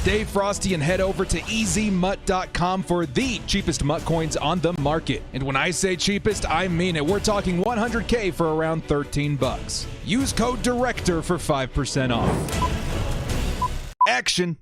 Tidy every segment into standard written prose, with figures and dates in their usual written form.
Stay frosty and head over to ezmutt.com for the cheapest mutt coins on the market. And when I say cheapest, I mean it. We're talking 100K for around 13 bucks. Use code DIRECTOR for 5% off. Action.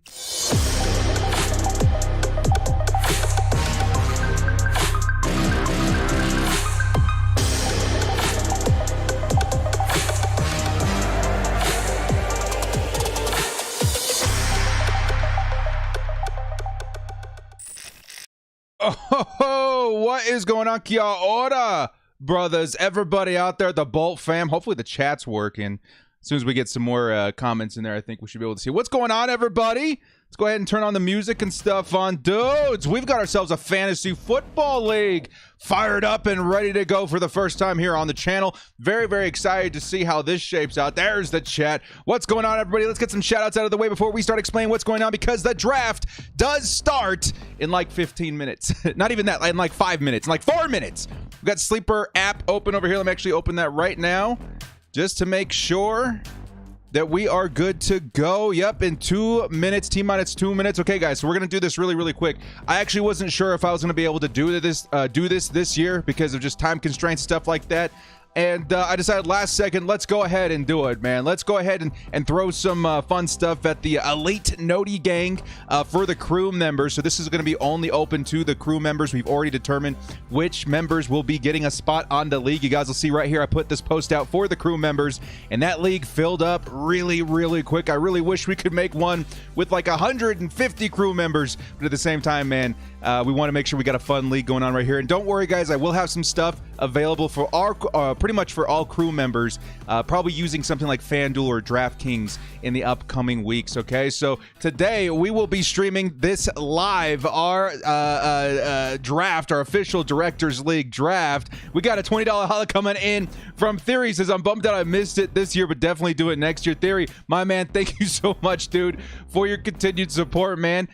Oh, what is going on? Kia ora, brothers, everybody out there, the Bolt fam. Hopefully the chat's working. As soon as we get some more comments in there, I think we should be able to see what's going on, everybody. Let's go ahead and turn on the music and stuff on. Dudes, we've got ourselves a fantasy football league fired up and ready to go for the first time here on the channel. Very, very excited to see how this shapes out. There's the chat. What's going on, everybody? Let's get some shout outs out of the way before we start explaining what's going on, because the draft does start in like 15 minutes. Not even that, in like 5 minutes, in like 4 minutes. We've got Sleeper app open over here. Let me actually open that right now just to make sure that we are good to go. Yep, in 2 minutes, T-minus 2 minutes. Okay, guys, so we're gonna do this really, really quick. I actually wasn't sure if I was gonna be able to do this year because of just time constraints, stuff like that. And I decided last second, let's go ahead and do it, man. Let's go ahead and throw some fun stuff at the Elite Noti Gang for the crew members. So this is going to be only open to the crew members. We've already determined which members will be getting a spot on the league. You guys will see right here, I put this post out for the crew members, and that league filled up really, really quick. I really wish we could make one with like 150 crew members, but at the same time, man, we want to make sure we got a fun league going on right here. And don't worry, guys, I will have some stuff available for our pretty much for all crew members, probably using something like FanDuel or DraftKings in the upcoming weeks. Okay, so today we will be streaming this live, our draft, our official Directors League draft. We got a $20 holla coming in from Theory. Says, I'm bummed that I missed it this year, but definitely do it next year. Theory, my man, thank you so much, dude, for your continued support, man.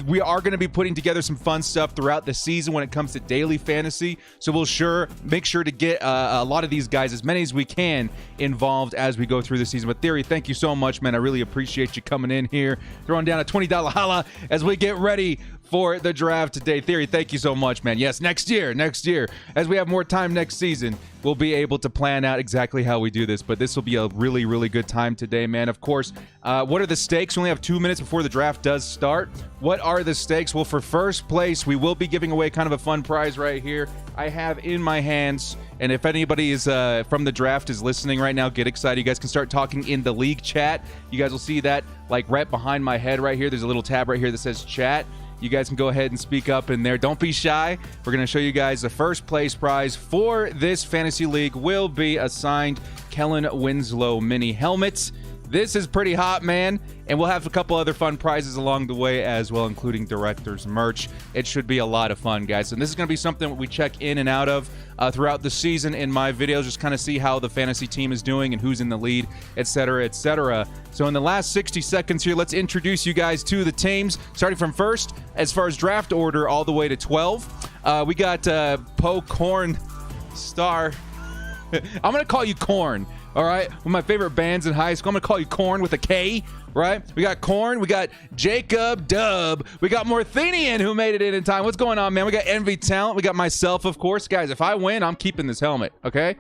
We are going to be putting together some fun stuff throughout the season when it comes to daily fantasy, so we'll make sure to get a lot of these guys, as many as we can, involved as we go through the season. But Theory, thank you so much, man. I really appreciate you coming in here, throwing down a $20 holla as we get ready for the draft today. Theory, thank you so much, man. Yes, next year, as we have more time next season, we'll be able to plan out exactly how we do this, but this will be a really, really good time today, man. Of course, what are the stakes? We only have 2 minutes before the draft does start. What are the stakes? Well, for first place, we will be giving away kind of a fun prize right here. I have in my hands, and if anybody is from the draft is listening right now, get excited. You guys can start talking in the league chat. You guys will see that like right behind my head right here. There's a little tab right here that says chat. You guys can go ahead and speak up in there. Don't be shy. We're going to show you guys the first place prize for this fantasy league will be a signed Kellen Winslow mini helmet. This is pretty hot, man, and we'll have a couple other fun prizes along the way as well, including Directors merch. It should be a lot of fun, guys. And this is going to be something that we check in and out of throughout the season in my videos, just kind of see how the fantasy team is doing and who's in the lead, etc., etc. So in the last 60 seconds here, let's introduce you guys to the teams, starting from first, as far as draft order, all the way to 12. We got Poe Corn Star. I'm going to call you Corn. All right, one of my favorite bands in high school. I'm gonna call you Corn with a K, right? We got Corn, we got Jacob Dub, we got Morthenian, who made it in time. What's going on, man? We got Envy Talent, we got myself, of course. Guys, if I win, I'm keeping this helmet, okay?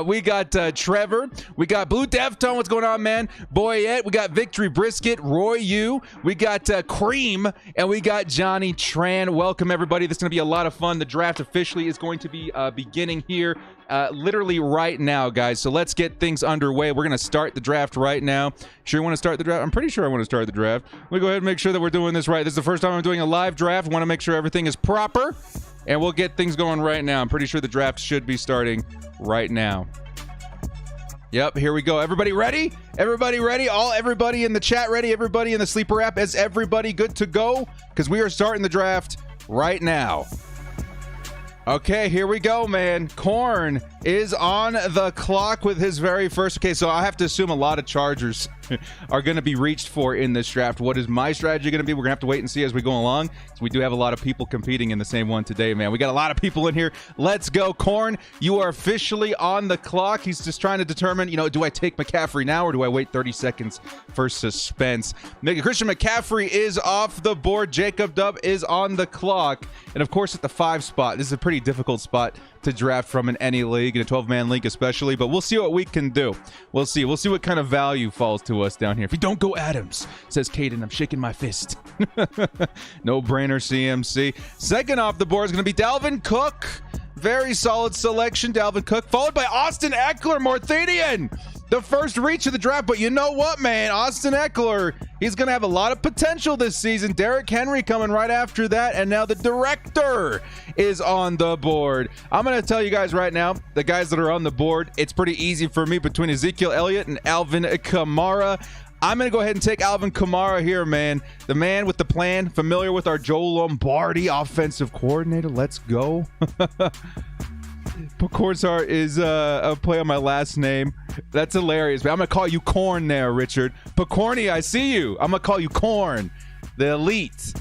We got Trevor, we got Blue Deftone. What's going on, man? Boyette, we got Victory Brisket, Roy Yu, we got Cream, and we got Johnny Tran. Welcome, everybody. This is gonna be a lot of fun. The draft officially is going to be beginning here literally right now, guys. So let's get things underway. We're going to start the draft right now. Sure you want to start the draft? I'm pretty sure I want to start the draft. Let me go ahead and make sure that we're doing this right. This is the first time I'm doing a live draft. I want to make sure everything is proper, and we'll get things going right now. I'm pretty sure the draft should be starting right now. Yep, here we go. Everybody ready? Everybody ready? Everybody in the chat ready? Everybody in the Sleeper app? Is everybody good to go? Because we are starting the draft right now. Okay, here we go, man. Corn is on the clock with his very first. Okay, so I have to assume a lot of Chargers are going to be reached for in this draft. What is my strategy going to be? We're going to have to wait and see as we go along. So we do have a lot of people competing in the same one today, man. We got a lot of people in here. Let's go. Corn, you are officially on the clock. He's just trying to determine, do I take McCaffrey now or do I wait 30 seconds for suspense? Christian McCaffrey is off the board. Jacob Dubb is on the clock. And of course, at the 5 spot, this is a pretty difficult spot to draft from in any league, in a 12-man league especially, but we'll see what we can do. We'll see what kind of value falls to us down here. If you don't go Adams, says Caden, I'm shaking my fist. No brainer, CMC. Second off the board is going to be Dalvin Cook. Very solid selection, Dalvin Cook, followed by Austin Eckler, Morthanian. The first reach of the draft, but you know what, man? Austin Eckler, he's going to have a lot of potential this season. Derrick Henry coming right after that, and now the director is on the board. I'm going to tell you guys right now, the guys that are on the board, it's pretty easy for me between Ezekiel Elliott and Alvin Kamara. I'm going to go ahead and take Alvin Kamara here, man. The man with the plan, familiar with our Joe Lombardi offensive coordinator. Let's go. Cornsar is a play on my last name. That's hilarious, man. I'm going to call you Corn there, Richard. Picorni, I see you. I'm going to call you Corn, the elite.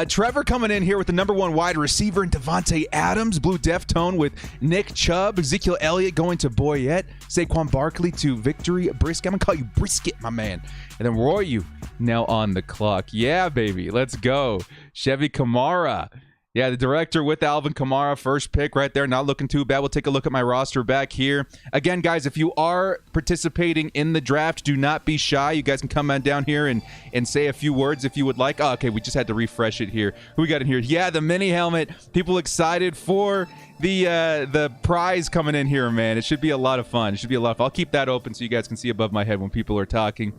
Trevor coming in here with the number 1 wide receiver in Devontae Adams. Blue Deftone with Nick Chubb. Ezekiel Elliott going to Boyette. Saquon Barkley to Victory Brisket. I'm going to call you Brisket, my man. And then Roy, you now on the clock. Yeah, baby. Let's go. Chevy Kamara. Yeah, the director with Alvin Kamara, first pick right there. Not looking too bad. We'll take a look at my roster back here. Again, guys, if you are participating in the draft, do not be shy. You guys can come on down here and say a few words if you would like. Oh, okay, we just had to refresh it here. Who we got in here? Yeah, the mini helmet. People excited for the prize coming in here, man. It should be a lot of fun. It should be a lot of fun. I'll keep that open so you guys can see above my head when people are talking.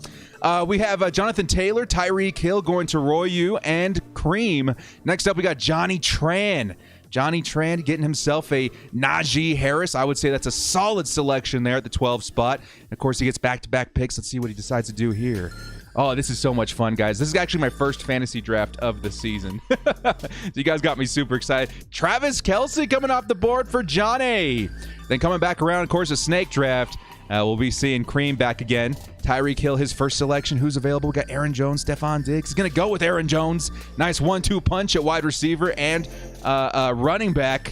We have Jonathan Taylor, Tyreek Hill going to Roy U and Cream. Next up, we got Johnny Tran. Johnny Tran getting himself a Najee Harris. I would say that's a solid selection there at the 12 spot. And of course, he gets back-to-back picks. Let's see what he decides to do here. Oh, this is so much fun, guys. This is actually my first fantasy draft of the season. So you guys got me super excited. Travis Kelce coming off the board for Johnny. Then coming back around, of course, a snake draft. We'll be seeing Cream back again. Tyreek Hill, his first selection. Who's available? We got Aaron Jones, Stephon Diggs. He's going to go with Aaron Jones. Nice 1-2 punch at wide receiver and running back.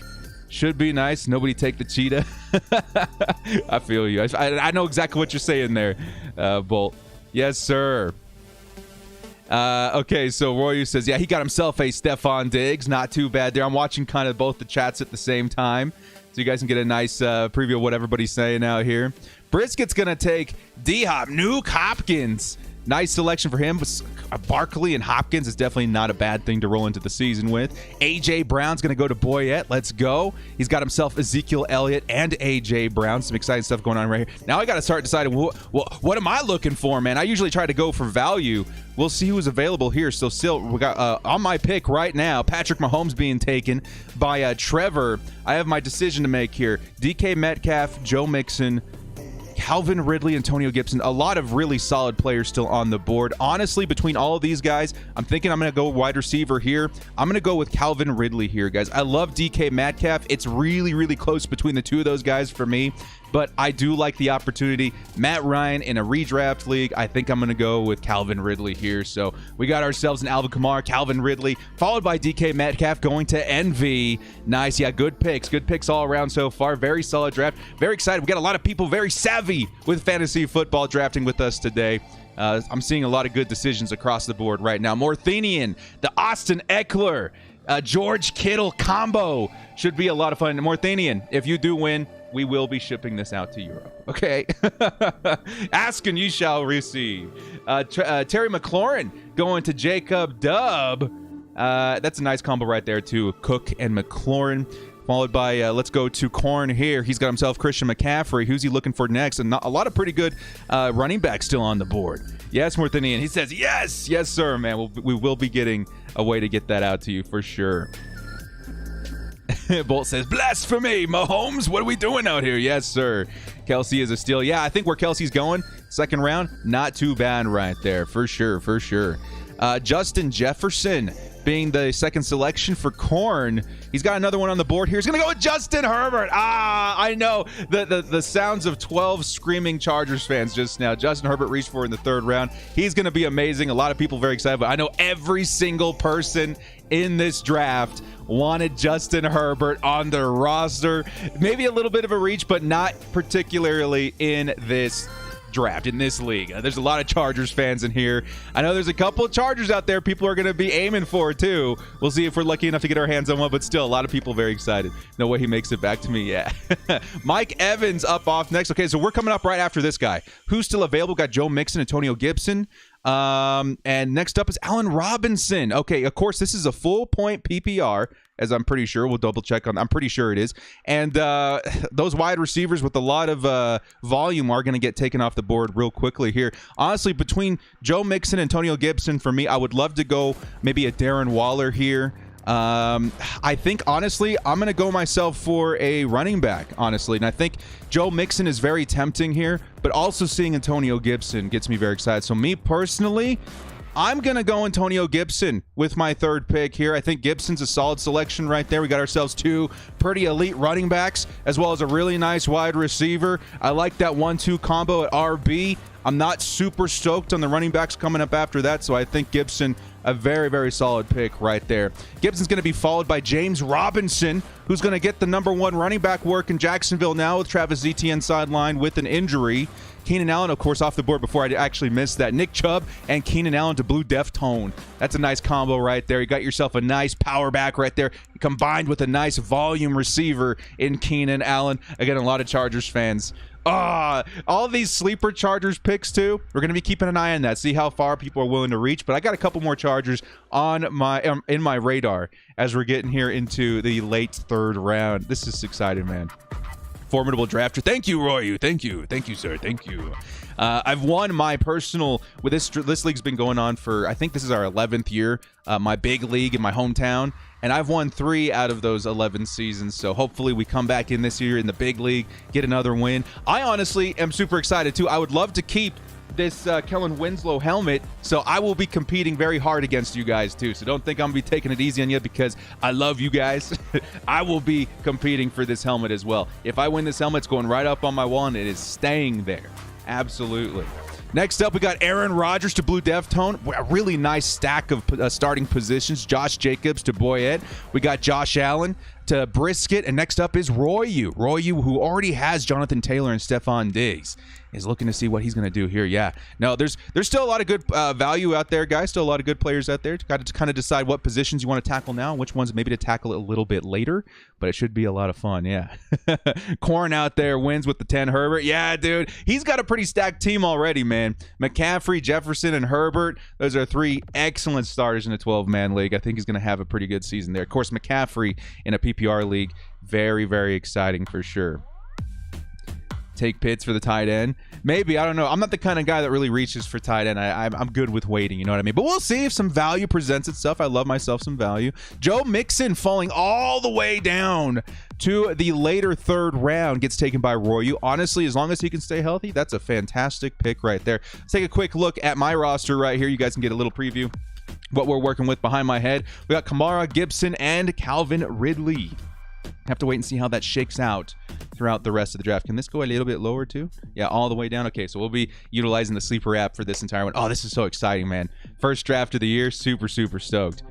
Should be nice. Nobody take the cheetah. I feel you. I know exactly what you're saying there, Bolt. Yes, sir. Okay, so Royu says, yeah, he got himself a Stephon Diggs. Not too bad there. I'm watching kind of both the chats at the same time, so you guys can get a nice preview of what everybody's saying out here. Brisket's going to take D-Hop, Nuke Hopkins. Nice selection for him. Barkley and Hopkins is definitely not a bad thing to roll into the season with. A.J. Brown's going to go to Boyette. Let's go. He's got himself Ezekiel Elliott and A.J. Brown. Some exciting stuff going on right here. Now I got to start deciding, what am I looking for, man? I usually try to go for value. We'll see who's available here. So still, we got on my pick right now, Patrick Mahomes being taken by Trevor. I have my decision to make here. DK Metcalf, Joe Mixon, Calvin Ridley, Antonio Gibson. A lot of really solid players still on the board. Honestly, between all of these guys, I'm thinking I'm going to go wide receiver here. I'm going to go with Calvin Ridley here, guys. I love DK Metcalf. It's really, really close between the two of those guys for me, but I do like the opportunity. Matt Ryan in a redraft league, I think I'm going to go with Calvin Ridley here. So we got ourselves an Alvin Kamara, Calvin Ridley, followed by DK Metcalf going to Envy. Nice. Yeah, good picks. Good picks all around so far. Very solid draft. Very excited. We got a lot of people very savvy with fantasy football drafting with us today. I'm seeing a lot of good decisions across the board right now. Morthanian, the Austin Eckler, George Kittle combo should be a lot of fun. Morthanian, if you do win, we will be shipping this out to Europe. Okay. Ask and you shall receive. Terry McLaurin going to Jacob Dubb. That's a nice combo right there, too. Cook and McLaurin. Followed by, let's go to Corn here. He's got himself Christian McCaffrey. Who's he looking for next? And a lot of pretty good running backs still on the board. Yes, Morthanian. He says, yes. Yes, sir, man. We will be getting a way to get that out to you for sure. Bolt says, blasphemy, Mahomes. What are we doing out here? Yes, sir. Kelce is a steal. Yeah, I think where Kelce's going, second round, not too bad right there. For sure, for sure. Justin Jefferson being the second selection for Corn. He's got another one on the board here. He's going to go with Justin Herbert. I know the sounds of 12 screaming Chargers fans just now. Justin Herbert reached for in the third round. He's going to be amazing. A lot of people very excited, but I know every single person in this draft wanted Justin Herbert on their roster. Maybe a little bit of a reach, but not particularly in this draft, in this league. There's a lot of Chargers fans in here. I know there's a couple of Chargers out there people are going to be aiming for too. We'll see if we're lucky enough to get our hands on one, but still a lot of people very excited. No way he makes it back to me yet. Mike Evans up off next. Okay, so we're coming up right after this guy. Who's still available? Got Joe Mixon, Antonio Gibson. And next up is Allen Robinson. Okay, of course, this is a full point PPR, as I'm pretty sure. We'll double check on. I'm pretty sure it is. And those wide receivers with a lot of volume are going to get taken off the board real quickly here. Honestly, between Joe Mixon and Antonio Gibson, for me, I would love to go maybe a Darren Waller here. I think, honestly, I'm going to go myself for a running back, honestly. And I think Joe Mixon is very tempting here, but also seeing Antonio Gibson gets me very excited. So me personally, I'm going to go Antonio Gibson with my third pick here. I think Gibson's a solid selection right there. We got ourselves two pretty elite running backs as well as a really nice wide receiver. I like that 1-2 combo at RB. I'm not super stoked on the running backs coming up after that, so I think Gibson, a very, very solid pick right there. Gibson's going to be followed by James Robinson, who's going to get the number one running back work in Jacksonville now with Travis Etienne sidelined with an injury. Keenan Allen, of course, off the board before I actually missed that. Nick Chubb and Keenan Allen to Blue Deftone. That's a nice combo right there. You got yourself a nice power back right there, combined with a nice volume receiver in Keenan Allen. Again, a lot of Chargers fans. All these sleeper Chargers picks too. We're going to be keeping an eye on that, see how far people are willing to reach. But I got a couple more Chargers on my in my radar as we're getting here into the late third round. This is exciting, man. Formidable drafter. Thank you, Roy. Thank you, sir. Thank you. I've won my personal with this league's been going on for, I think this is our 11th year. My big league in my hometown. And I've won 3 out of those 11 seasons. So hopefully we come back in this year in the big league, get another win. I honestly am super excited too. I would love to keep this Kellen Winslow helmet, so I will be competing very hard against you guys too. So don't think I'm gonna be taking it easy on you because I love you guys. I will be competing for this helmet as well. If I win this helmet, it's going right up on my wall and it is staying there. Absolutely. Next up, we got Aaron Rodgers to Blue Deftone. A really nice stack of starting positions. Josh Jacobs to Boyette. We got Josh Allen to Brisket. And next up is Royu. Royu, who already has Jonathan Taylor and Stephon Diggs, is looking to see what he's going to do here. Yeah. No, there's still a lot of good value out there, guys. Still a lot of good players out there. Got to kind of decide what positions you want to tackle now and which ones maybe to tackle a little bit later. But it should be a lot of fun, yeah. Corn out there wins with the 10 Herbert. Yeah, dude. He's got a pretty stacked team already, man. McCaffrey, Jefferson, and Herbert. Those are 3 excellent starters in a 12-man league. I think he's going to have a pretty good season there. Of course, McCaffrey in a PPR league. Very, very exciting for sure. Take Pitts for the tight end. Maybe, I don't know. I'm not the kind of guy that really reaches for tight end. I'm good with waiting, you know what I mean? But we'll see if some value presents itself. I love myself some value. Joe Mixon falling all the way down to the later third round gets taken by Royu. Honestly, as long as he can stay healthy, that's a fantastic pick right there. Let's take a quick look at my roster right here. You guys can get a little preview what we're working with behind my head. We got Kamara, Gibson, and Calvin Ridley. Have to wait and see how that shakes out throughout the rest of the draft. Can this go a little bit lower too? Yeah, all the way down. Okay, so we'll be utilizing the sleeper app for this entire one. Oh, this is so exciting, man. First draft of the year. Super, super stoked.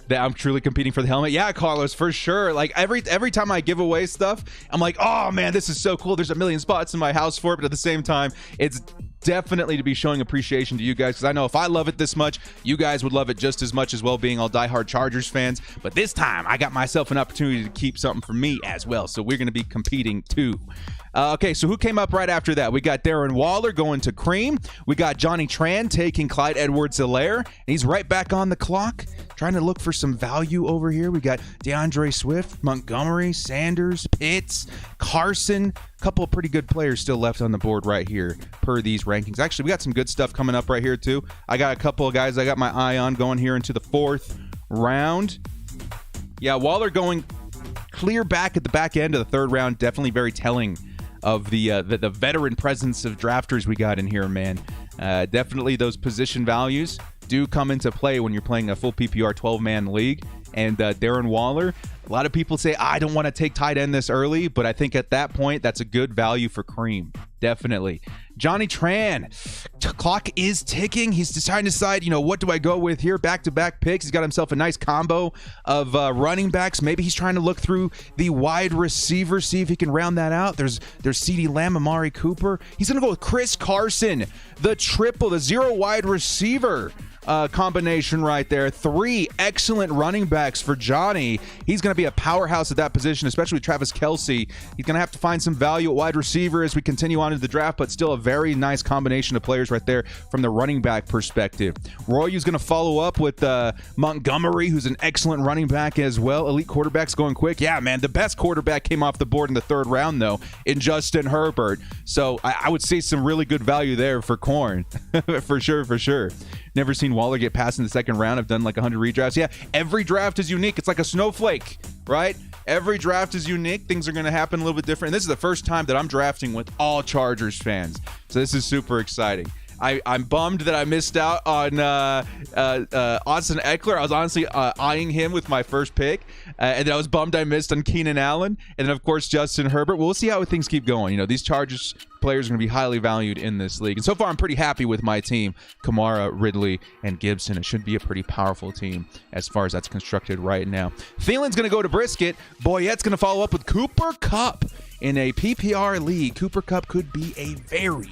That I'm truly competing for the helmet. Yeah, Carlos, for sure. Like every time I give away stuff, I'm like, oh man, this is so cool. There's a million spots in my house for it, but at the same time, it's definitely to be showing appreciation to you guys, because I know if I love it this much, you guys would love it just as much as well, being all diehard Chargers fans. But this time, I got myself an opportunity to keep something for me as well, so we're going to be competing too. Okay, so who came up right after that? We got Darren Waller going to Cream. We got Johnny Tran taking Clyde Edwards-Helaire, and he's right back on the clock, trying to look for some value over here. We got DeAndre Swift, Montgomery, Sanders, Pitts, Carson. A couple of pretty good players still left on the board right here per these rankings. Actually, we got some good stuff coming up right here too. I got a couple of guys I got my eye on going here into the 4th round. Yeah, Waller going clear back at the back end of the 3rd round. Definitely very telling of the veteran presence of drafters we got in here, man. Definitely those position values do come into play when you're playing a full PPR 12-man league. And Darren Waller, a lot of people say, I don't want to take tight end this early, but I think at that point, that's a good value for Cream. Definitely. Johnny Tran, clock is ticking. He's deciding to decide, what do I go with here? Back-to-back picks. He's got himself a nice combo of running backs. Maybe he's trying to look through the wide receiver, see if he can round that out. There's CeeDee Lamb, Amari Cooper. He's going to go with Chris Carson, the triple, the zero wide receiver combination right there. 3 excellent running backs for Johnny. He's going to be a powerhouse at that position, especially with Travis Kelce. He's going to have to find some value at wide receiver as we continue on into the draft, but still a very nice combination of players right there from the running back perspective. Royu's going to follow up with Montgomery, who's an excellent running back as well. Elite quarterbacks going quick. Yeah, man, the best quarterback came off the board in the 3rd round, though, in Justin Herbert. So I would say some really good value there for Corn. for sure. Never seen Waller get passed in the 2nd round. I've done like 100 redrafts. Yeah, every draft is unique. It's like a snowflake, right? Every draft is unique. Things are going to happen a little bit different. And this is the first time that I'm drafting with all Chargers fans. So this is super exciting. I'm bummed that I missed out on Austin Eckler. I was honestly eyeing him with my first pick. And then I was bummed I missed on Keenan Allen. And then, of course, Justin Herbert. We'll see how things keep going. These Chargers players are going to be highly valued in this league. And so far, I'm pretty happy with my team. Kamara, Ridley, and Gibson. It should be a pretty powerful team as far as that's constructed right now. Thielen's going to go to Brisket. Boyette's going to follow up with Cooper Kupp in a PPR league. Cooper Kupp could be a very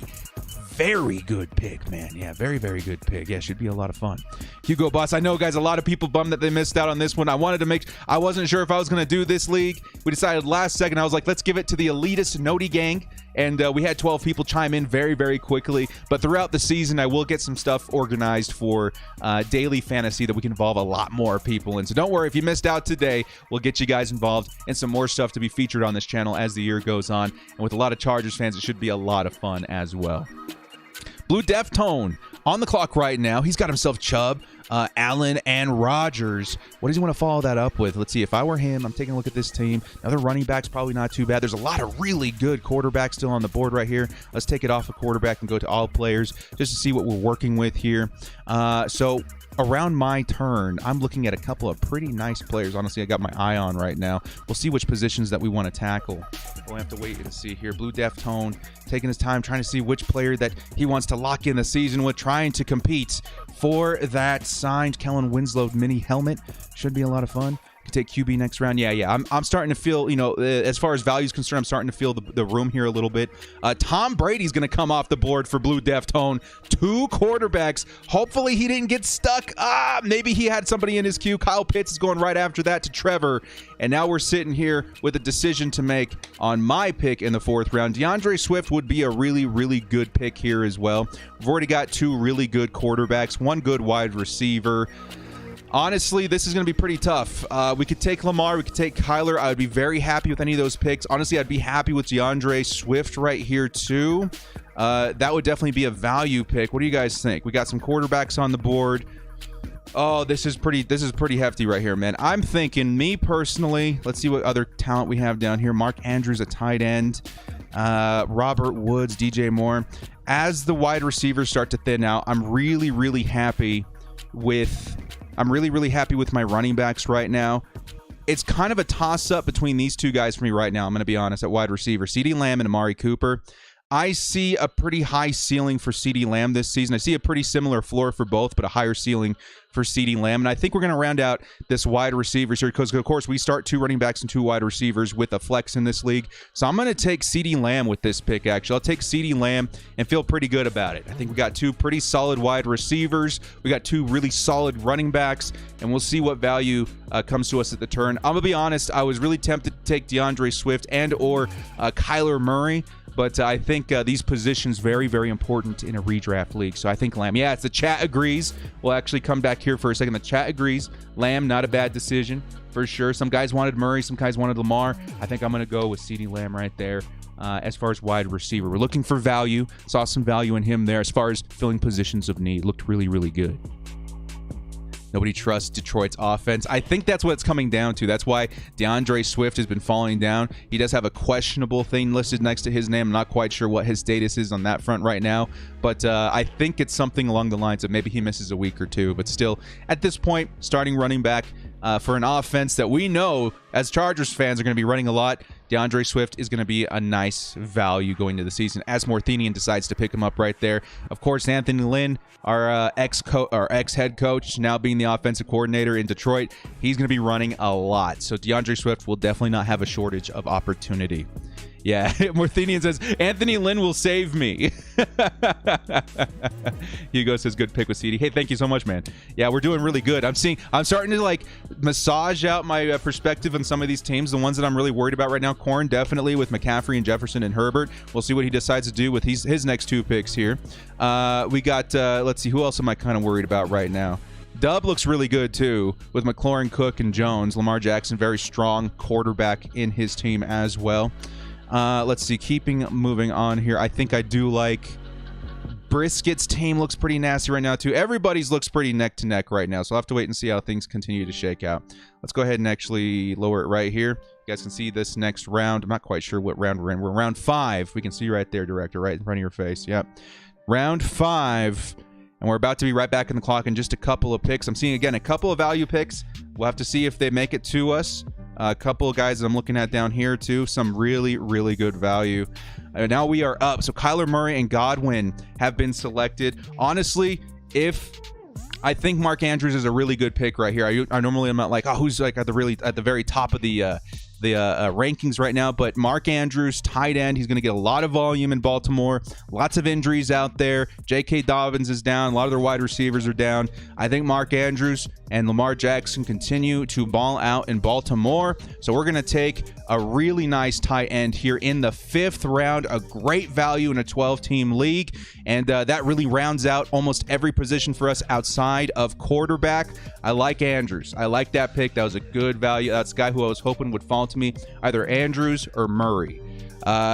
good pick, man. Yeah, very good pick. Yeah, should be a lot of fun. Hugo Boss, I know, guys, a lot of people bummed that they missed out on this one. I wasn't sure if I was going to do this league. We decided last second. I was like, let's give it to the elitist Noti gang. And we had 12 people chime in very quickly. But throughout the season, I will get some stuff organized for daily fantasy that we can involve a lot more people in. So don't worry, if you missed out today, we'll get you guys involved and some more stuff to be featured on this channel as the year goes on. And with a lot of Chargers fans, it should be a lot of fun as well. Blue Deftone on the clock right now. He's got himself Chubb, Allen, and Rodgers. What does he want to follow that up with? Let's see. If I were him, I'm taking a look at this team. Another running back's probably not too bad. There's a lot of really good quarterbacks still on the board right here. Let's take it off of quarterback and go to all players just to see what we're working with here. So around my turn, I'm looking at a couple of pretty nice players. Honestly, I got my eye on right now. We'll see which positions that we want to tackle. We'll have to wait and see here. Blue Deftone taking his time, trying to see which player that he wants to lock in the season with, trying to compete for that signed Kellen Winslow mini helmet. Should be a lot of fun. Take QB next round. Yeah. I'm starting to feel, as far as value is concerned, I'm starting to feel the room here a little bit. Tom Brady's going to come off the board for Blue Deftone. 2 quarterbacks. Hopefully he didn't get stuck. Maybe he had somebody in his queue. Kyle Pitts is going right after that to Trevor. And now we're sitting here with a decision to make on my pick in the 4th round. DeAndre Swift would be a really good pick here as well. We've already got 2 really good quarterbacks, 1 good wide receiver. Honestly, this is going to be pretty tough. We could take Lamar. We could take Kyler. I would be very happy with any of those picks. Honestly, I'd be happy with DeAndre Swift right here, too. That would definitely be a value pick. What do you guys think? We got some quarterbacks on the board. Oh, this is pretty hefty right here, man. I'm thinking, me personally, let's see what other talent we have down here. Mark Andrews, a tight end. Robert Woods, DJ Moore. As the wide receivers start to thin out, I'm really happy with my running backs right now. It's kind of a toss-up between these 2 guys for me right now. I'm going to be honest, at wide receiver. CeeDee Lamb and Amari Cooper. I see a pretty high ceiling for CeeDee Lamb this season. I see a pretty similar floor for both, but a higher ceiling for CeeDee Lamb. And I think we're going to round out this wide receiver here because, of course, we start 2 running backs and 2 wide receivers with a flex in this league. So I'm going to take CeeDee Lamb with this pick, actually. I'll take CeeDee Lamb and feel pretty good about it. I think we got 2 pretty solid wide receivers. We got 2 really solid running backs, and we'll see what value comes to us at the turn. I'm going to be honest. I was really tempted to take DeAndre Swift and or Kyler Murray. But I think these positions very important in a redraft league. So I think Lamb. Yeah, it's the chat agrees. We'll actually come back here for a second. The chat agrees. Lamb, not a bad decision for sure. Some guys wanted Murray. Some guys wanted Lamar. I think I'm going to go with CeeDee Lamb right there as far as wide receiver. We're looking for value. Saw some value in him there as far as filling positions of need. Looked really good. Nobody trusts Detroit's offense. I think that's what it's coming down to. That's why DeAndre Swift has been falling down. He does have a questionable thing listed next to his name. I'm not quite sure what his status is on that front right now, but I think it's something along the lines of maybe he misses a week or two. But still, at this point, starting running back for an offense that we know as Chargers fans are going to be running a lot, DeAndre Swift is going to be a nice value going into the season as Morthenian decides to pick him up right there. Of course, Anthony Lynn, our ex-head coach, now being the offensive coordinator in Detroit, he's going to be running a lot. So DeAndre Swift will definitely not have a shortage of opportunity. Yeah, Morthenian says, Anthony Lynn will save me. Hugo says, good pick with CD. Hey, thank you so much, man. Yeah, we're doing really good. I'm starting to like massage out my perspective on some of these teams. The ones that I'm really worried about right now, Corn definitely with McCaffrey and Jefferson and Herbert. We'll see what he decides to do with his next 2 picks here. We got, let's see, who else am I kind of worried about right now? Dub looks really good, too, with McLaurin, Cook, and Jones. Lamar Jackson, very strong quarterback in his team as well. Let's see, moving on here. I think I do like Brisket's team looks pretty nasty right now, too. Everybody's looks pretty neck to neck right now, so I'll have to wait and see how things continue to shake out. Let's go ahead and actually lower it right here. You guys can see this next round. I'm not quite sure what round we're in. We're round 5. We can see right there, Director, right in front of your face. Yep. Round 5. And we're about to be right back in the clock in just a couple of picks. I'm seeing, again, a couple of value picks. We'll have to see if they make it to us. A couple of guys that I'm looking at down here, too. Some really, really good value. Now we are up. So Kyler Murray and Godwin have been selected. Honestly, I think Mark Andrews is a really good pick right here. I normally am not like, who's like at the very top of the rankings right now, but Mark Andrews, tight end, he's going to get a lot of volume in Baltimore. Lots of injuries out there. J.K. Dobbins is down. A lot of their wide receivers are down. I think Mark Andrews and Lamar Jackson continue to ball out in Baltimore. So we're going to take a really nice tight end here in the 5th round, a great value in a 12-team league, and that really rounds out almost every position for us outside of quarterback. I like Andrews. I like that pick. That was a good value. That's a guy who I was hoping would fall to me, either Andrews or Murray.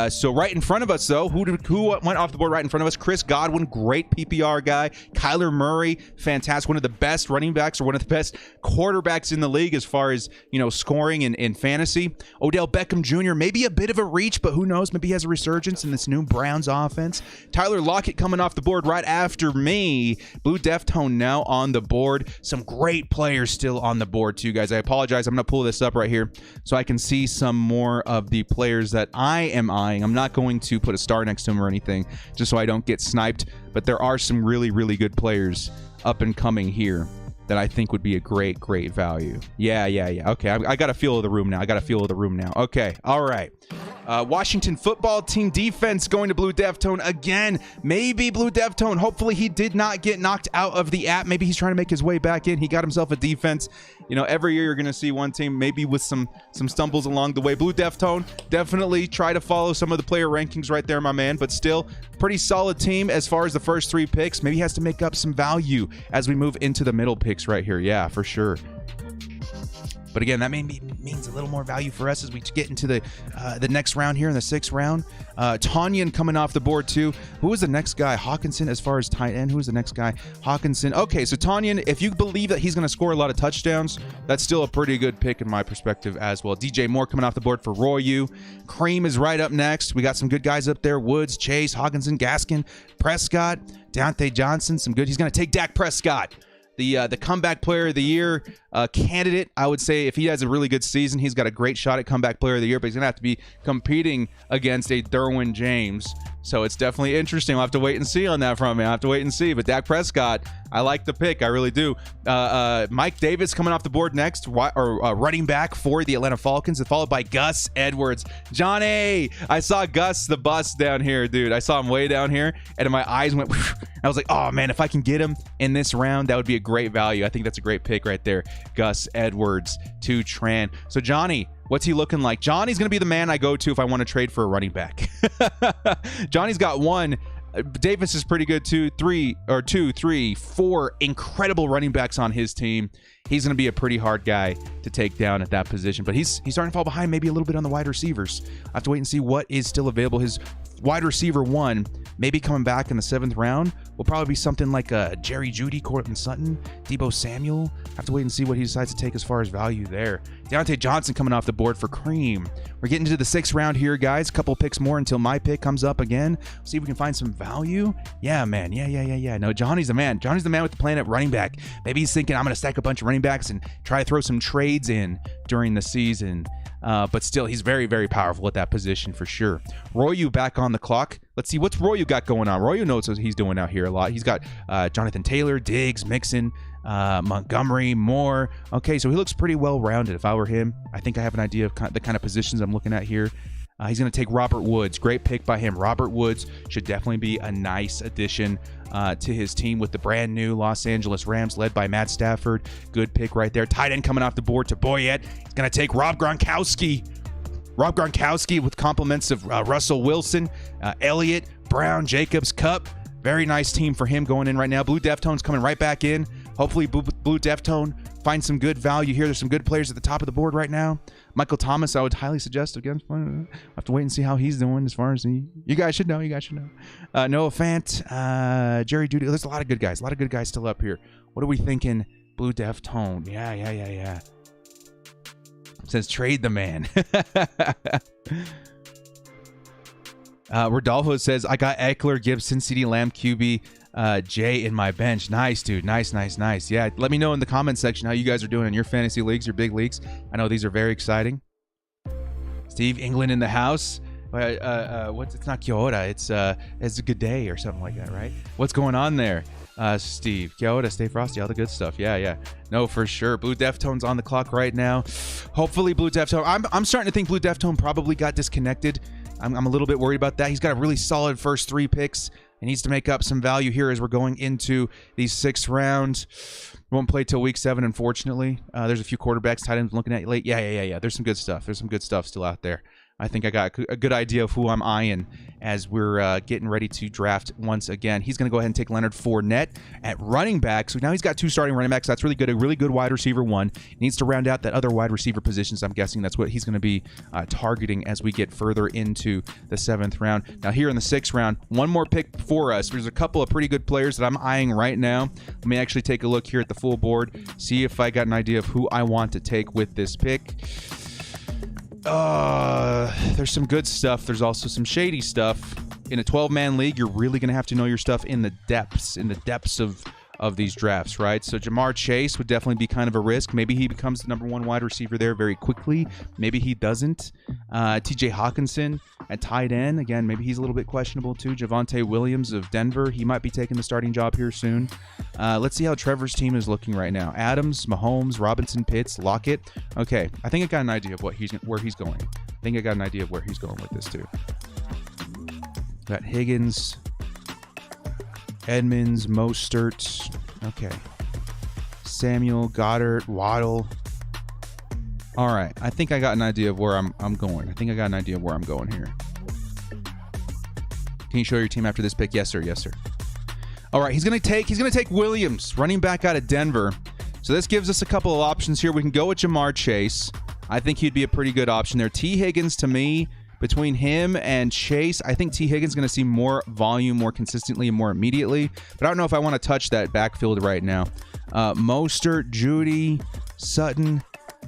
So right in front of us, though, who went off the board right in front of us? Chris Godwin, great PPR guy. Kyler Murray, fantastic. One of the best running backs or one of the best quarterbacks in the league as far as, scoring in fantasy. Odell Beckham Jr., maybe a bit of a reach, but who knows? Maybe he has a resurgence in this new Browns offense. Tyler Lockett coming off the board right after me. Blue Deftone now on the board. Some great players still on the board, too, guys. I apologize. I'm going to pull this up right here so I can see some more of the players that I am eyeing. I'm not going to put a star next to him or anything just so I don't get sniped, but there are some really, really good players up and coming here that I think would be a great, great value. Yeah. Okay, I got a feel of the room now. Okay, all right. Washington football team defense going to Blue Deftone again. Maybe Blue Deftone, hopefully he did not get knocked out of the app. Maybe he's trying to make his way back in. He got himself a defense. Every year you're going to see one team maybe with some stumbles along the way. Blue Deftone, definitely try to follow some of the player rankings right there, my man, but still pretty solid team as far as the first 3 picks. Maybe he has to make up some value as we move into the middle picks right here. Yeah, for sure. But again, that means a little more value for us as we get into the next round here in the 6th round. Tonyan coming off the board too. Who is the next guy? Hawkinson as far as tight end. Who is the next guy? Hawkinson. Okay, so Tonyan, if you believe that he's going to score a lot of touchdowns, that's still a pretty good pick in my perspective as well. DJ Moore coming off the board for Royu. Cream is right up next. We got some good guys up there. Woods, Chase, Hawkinson, Gaskin, Prescott, Deontay Johnson. Some good. He's going to take Dak Prescott. The comeback player of the year candidate. I would say if he has a really good season, he's got a great shot at comeback player of the year, but he's going to have to be competing against a Derwin James. So it's definitely interesting. We'll have to wait and see on that front, man. I'll have to wait and see. But Dak Prescott, I like the pick. I really do. Mike Davis coming off the board next, running back for the Atlanta Falcons, followed by Gus Edwards. Johnny, I saw Gus the bus down here, dude. I saw him way down here, and my eyes went. I was like, oh, man, if I can get him in this round, that would be a great value. I think that's a great pick right there. Gus Edwards to Tran. So, Johnny, what's he looking like? Johnny's going to be the man I go to if I want to trade for a running back. Johnny's got 1. Davis is pretty good too. 2, 3, 4 incredible running backs on his team. He's going to be a pretty hard guy to take down at that position. But he's starting to fall behind maybe a little bit on the wide receivers. I have to wait and see what is still available. His wide receiver 1 maybe coming back in the 7th round will probably be something like Jerry Jeudy, Courtland Sutton, Deebo Samuel. Have to wait and see what he decides to take as far as value there. Deontay Johnson coming off the board for Cream. We're getting into the 6th round here, guys. A couple picks more until my pick comes up again. See if we can find some value. Yeah, man. Yeah. No, Johnny's the man. Johnny's the man with the plan at running back. Maybe he's thinking, I'm going to stack a bunch of running backs and try to throw some trades in during the season. But still, he's very, very powerful at that position for sure. Royu back on the clock. Let's see what's Royu got going on. Royu knows what he's doing out here a lot. He's got Jonathan Taylor, Diggs, Mixon, Montgomery, Moore. Okay, so he looks pretty well-rounded. If I were him, I think I have an idea of the kind of positions I'm looking at here. He's going to take Robert Woods. Great pick by him. Robert Woods should definitely be a nice addition to his team with the brand new Los Angeles Rams led by Matt Stafford. Good pick right there. Tight end coming off the board to Boyette. He's going to take Rob Gronkowski. Rob Gronkowski with compliments of Russell Wilson, Elliott, Brown, Jacobs, Kupp. Very nice team for him going in right now. Blue Deftone's coming right back in. Hopefully Blue Deftone finds some good value here. There's some good players at the top of the board right now. Michael Thomas, I would highly suggest. Again, I'll have to wait and see how he's doing as far as you guys should know. Noah Fant, Jerry Jeudy. There's a lot of good guys. A lot of good guys still up here. What are we thinking? Blue Deftone. Yeah. Says trade the man. Rodolfo says, I got Eckler, Gibson, CeeDee Lamb, QB, Jay in my bench. Nice, dude. Nice. Yeah, let me know in the comment section how you guys are doing in your fantasy leagues, your big leagues. I know these are very exciting. Steve England in the house. It's not Kia ora, it's a good day or something like that, right? What's going on there, Steve? Kia ora, stay frosty, all the good stuff. Yeah. No, for sure. Blue Deftone's on the clock right now. Hopefully Blue Deftone. I'm starting to think Blue Deftone probably got disconnected. I'm a little bit worried about that. He's got a really solid first 3 picks. He needs to make up some value here as we're going into these 6th rounds. Won't play till week 7, unfortunately. There's a few quarterbacks, tight ends looking at late. Yeah. There's some good stuff. There's some good stuff still out there. I think I got a good idea of who I'm eyeing as we're getting ready to draft once again. He's going to go ahead and take Leonard Fournette at running back. So now he's got 2 starting running backs. That's really good. A really good wide receiver 1. He needs to round out that other wide receiver positions. I'm guessing that's what he's going to be targeting as we get further into the 7th round. Now here in the 6th round, one more pick for us. There's a couple of pretty good players that I'm eyeing right now. Let me actually take a look here at the full board, see if I got an idea of who I want to take with this pick. There's some good stuff. There's also some shady stuff. In a 12-man league, you're really going to have to know your stuff in the depths of these drafts, right? So Jamar Chase would definitely be kind of a risk. Maybe he becomes the number 1 wide receiver there very quickly. Maybe he doesn't. TJ Hawkinson at tight end. Again, maybe he's a little bit questionable too. Javonte Williams of Denver. He might be taking the starting job here soon. Let's see how Trevor's team is looking right now. Adams, Mahomes, Robinson, Pitts, Lockett. Okay, I think I got an idea of where he's going. I think I got an idea of where he's going with this too. Got Higgins, Edmonds, Mostert. Okay. Samuel, Goddard, Waddle. All right. I think I got an idea of where I'm going. I think I got an idea of where I'm going here. Can you show your team after this pick? Yes, sir. All right. He's gonna take Williams, running back out of Denver. So this gives us a couple of options here. We can go with Jamar Chase. I think he'd be a pretty good option there. T. Higgins, to me, between him and Chase, I think T. Higgins is going to see more volume more consistently and more immediately. But I don't know if I want to touch that backfield right now. Mostert, Jeudy, Sutton.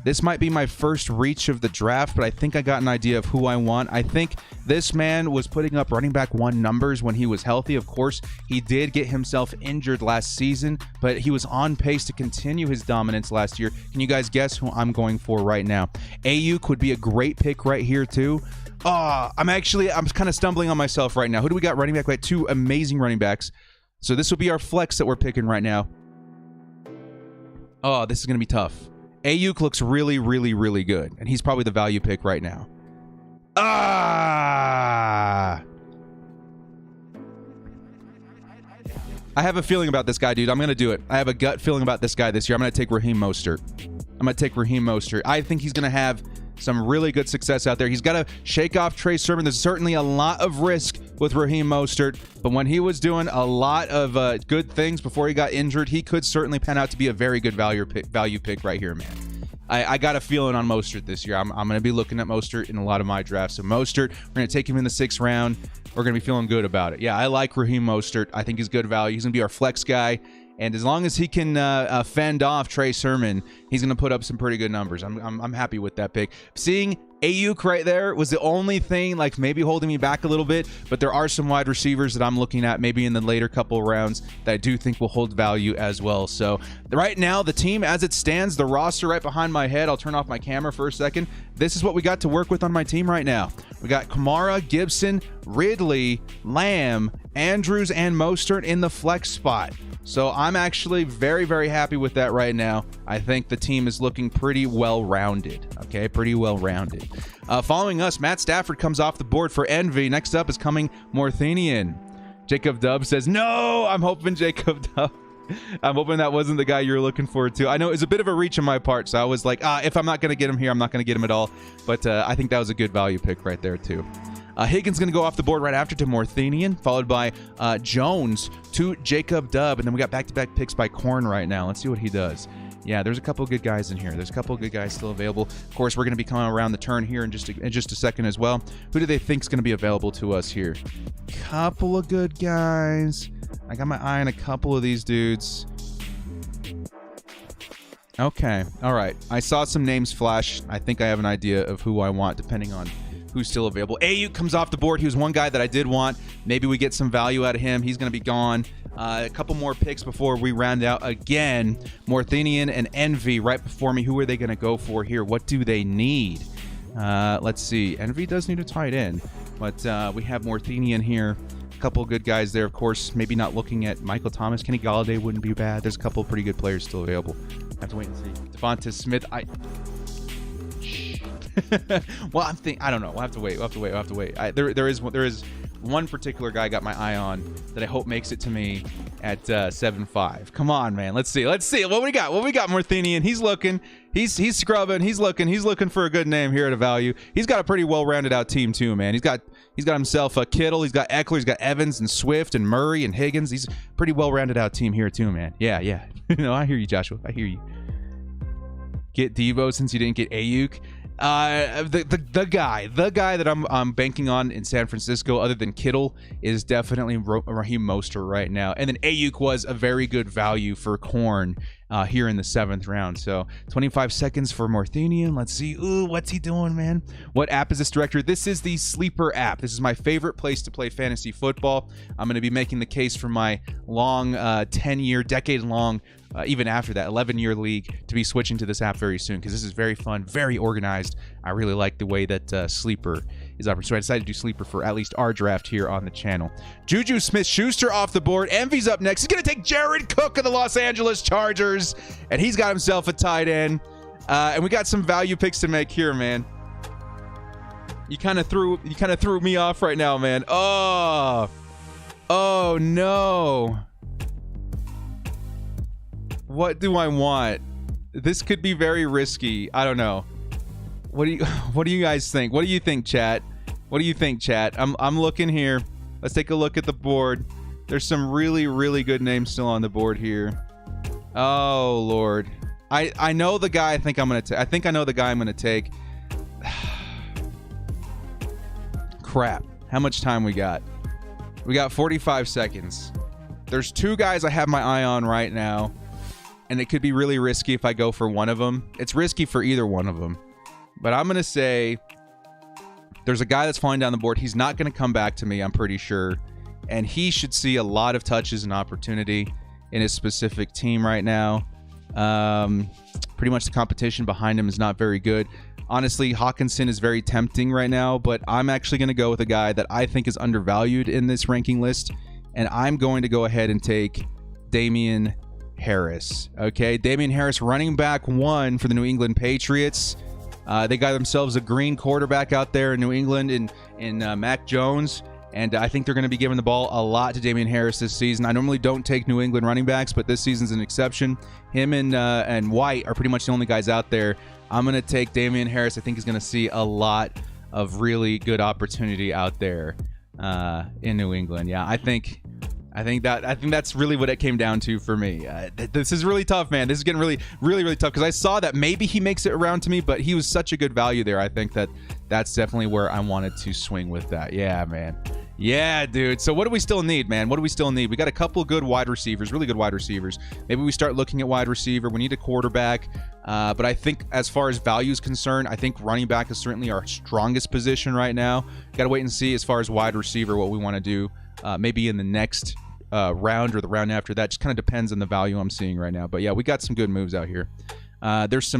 This might be my first reach of the draft, but I think I got an idea of who I want. I think this man was putting up running back 1 numbers when he was healthy. Of course, he did get himself injured last season, but he was on pace to continue his dominance last year. Can you guys guess who I'm going for right now? Ayuk would be a great pick right here too. I'm kind of stumbling on myself right now. Who do we got running back? We got 2 amazing running backs. So this will be our flex that we're picking right now. Oh, this is going to be tough. Ayuk looks really, really, really good, and he's probably the value pick right now. I have a feeling about this guy, dude. I'm going to do it. I have a gut feeling about this guy this year. I'm going to take Raheem Mostert. I think he's going to have some really good success out there. He's got to shake off Trey Sermon. There's certainly a lot of risk with Raheem Mostert, but when he was doing a lot of good things before he got injured, he could certainly pan out to be a very good value pick right here, man. I got a feeling on Mostert this year. I'm going to be looking at Mostert in a lot of my drafts. So Mostert, we're going to take him in the 6th round. We're going to be feeling good about it. Yeah, I like Raheem Mostert. I think he's good value. He's going to be our flex guy. And as long as he can fend off Trey Sermon, he's going to put up some pretty good numbers. I'm happy with that pick. Seeing Ayuk right there was the only thing like maybe holding me back a little bit, but there are some wide receivers that I'm looking at maybe in the later couple rounds that I do think will hold value as well. So right now, the team as it stands, the roster right behind my head, I'll turn off my camera for a second. This is what we got to work with on my team right now. We got Kamara, Gibson, Ridley, Lamb, Andrews, and Mostert in the flex spot. So I'm actually very, very happy with that right now. I think the team is looking pretty well-rounded. Okay, pretty well-rounded. Following us, Matt Stafford comes off the board for Envy. Next up is coming Morthanian. Jacob Dubb says, no, I'm hoping Jacob Dubb. I'm hoping that wasn't the guy you were looking forward to. I know it was a bit of a reach on my part, so I was like, if I'm not going to get him here, I'm not going to get him at all. But I think that was a good value pick right there, too. Higgins going to go off the board right after to Morthanian, followed by Jones to Jacob Dubb. And then we got back-to-back picks by Korn right now. Let's see what he does. Yeah, there's a couple of good guys in here. There's a couple of good guys still available. Of course, we're going to be coming around the turn here in just a second as well. Who do they think is going to be available to us here? Couple of good guys. I got my eye on a couple of these dudes. Okay, all right. I saw some names flash. I think I have an idea of who I want depending on who's still available. Ayuk comes off the board. He was one guy that I did want. Maybe we get some value out of him. He's going to be gone. A couple more picks before we round out again. Morthanian and Envy right before me. Who are they going to go for here? What do they need? Let's see. Envy does need a tight end, but we have Morthanian here. A couple good guys there, of course. Maybe not looking at Michael Thomas. Kenny Golladay wouldn't be bad. There's a couple pretty good players still available. I have to wait and see. Devonta Smith. Well, I don't know. We'll have to wait. There is one particular guy I got my eye on that I hope makes it to me at 7-5. Come on, man. Let's see. What we got? Morthanian. He's looking. He's scrubbing. He's looking for a good name here at a value. He's got a pretty well-rounded out team too, man. He's got himself a Kittle. He's got Eckler. He's got Evans and Swift and Murray and Higgins. He's a pretty well-rounded out team here too, man. Yeah. I hear you, Joshua. I hear you. Get Devo since you didn't get Ayuk. The guy that I'm banking on in San Francisco, other than Kittle, is definitely Raheem Mostert right now. And then Ayuk was a very good value for Korn here in the 7th round. So 25 seconds for Morthanian. Let's see. Ooh, what's he doing, man? What app is this, Director? This is the Sleeper app. This is my favorite place to play fantasy football. I'm going to be making the case for my long 10-year, decade-long, even after that 11-year league, to be switching to this app very soon, because this is very fun, very organized. I really like the way that Sleeper is operating. So I decided to do Sleeper for at least our draft here on the channel. Juju Smith-Schuster off the board. Envy's up next. He's going to take Jared Cook of the Los Angeles Chargers, and he's got himself a tight end. And we got some value picks to make here, man. You kind of threw me off right now, man. Oh no. What do I want? This could be very risky. I don't know. What do you guys think? What do you think, chat? What do you think, chat? I'm looking here. Let's take a look at the board. There's some really, really good names still on the board here. Oh Lord. I know the guy I think I'm gonna take. I think I know the guy I'm gonna take. Crap. How much time we got? We got 45 seconds. There's two guys I have my eye on right now, and it could be really risky if I go for one of them. It's risky for either one of them. But I'm going to say there's a guy that's falling down the board. He's not going to come back to me, I'm pretty sure. And he should see a lot of touches and opportunity in his specific team right now. Pretty much the competition behind him is not very good. Honestly, Hawkinson is very tempting right now, but I'm actually going to go with a guy that I think is undervalued in this ranking list. And I'm going to go ahead and take Damien Harris. Okay, Damien Harris, running back 1 for the New England Patriots. They got themselves a green quarterback out there in New England in Mac Jones, and I think they're going to be giving the ball a lot to Damien Harris this season. I normally don't take New England running backs, but this season's an exception. Him and White are pretty much the only guys out there. I'm going to take Damien Harris. I think he's going to see a lot of really good opportunity out there in New England. Yeah, I think I think that's really what it came down to for me. This is really tough, man. This is getting really, really, really tough because I saw that maybe he makes it around to me, but he was such a good value there. I think that's definitely where I wanted to swing with that. Yeah, man. Yeah, dude. So what do we still need, man? What do we still need? We got a couple good wide receivers, really good wide receivers. Maybe we start looking at wide receiver. We need a quarterback. But I think as far as value is concerned, I think running back is certainly our strongest position right now. Got to wait and see as far as wide receiver what we want to do. Maybe in the next round or the round after that. Just kind of depends on the value I'm seeing right now. But yeah, we got some good moves out here. There's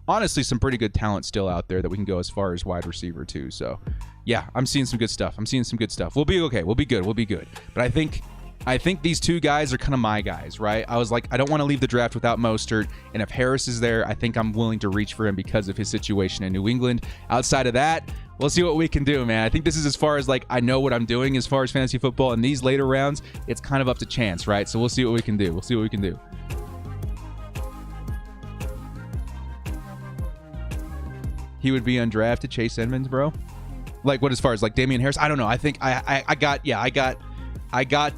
honestly some pretty good talent still out there that we can go as far as wide receiver too. So yeah, I'm seeing some good stuff. We'll be okay. We'll be good. But I think these two guys are kind of my guys, right? I was like, I don't want to leave the draft without Mostert. And if Harris is there, I think I'm willing to reach for him because of his situation in New England. Outside of that, we'll see what we can do, man. I think this is as far as like I know what I'm doing as far as fantasy football. In these later rounds, it's kind of up to chance, right? So we'll see what we can do. He would be undrafted, Chase Edmonds, bro. Like what as far as like Damian Harris? I don't know. I think I got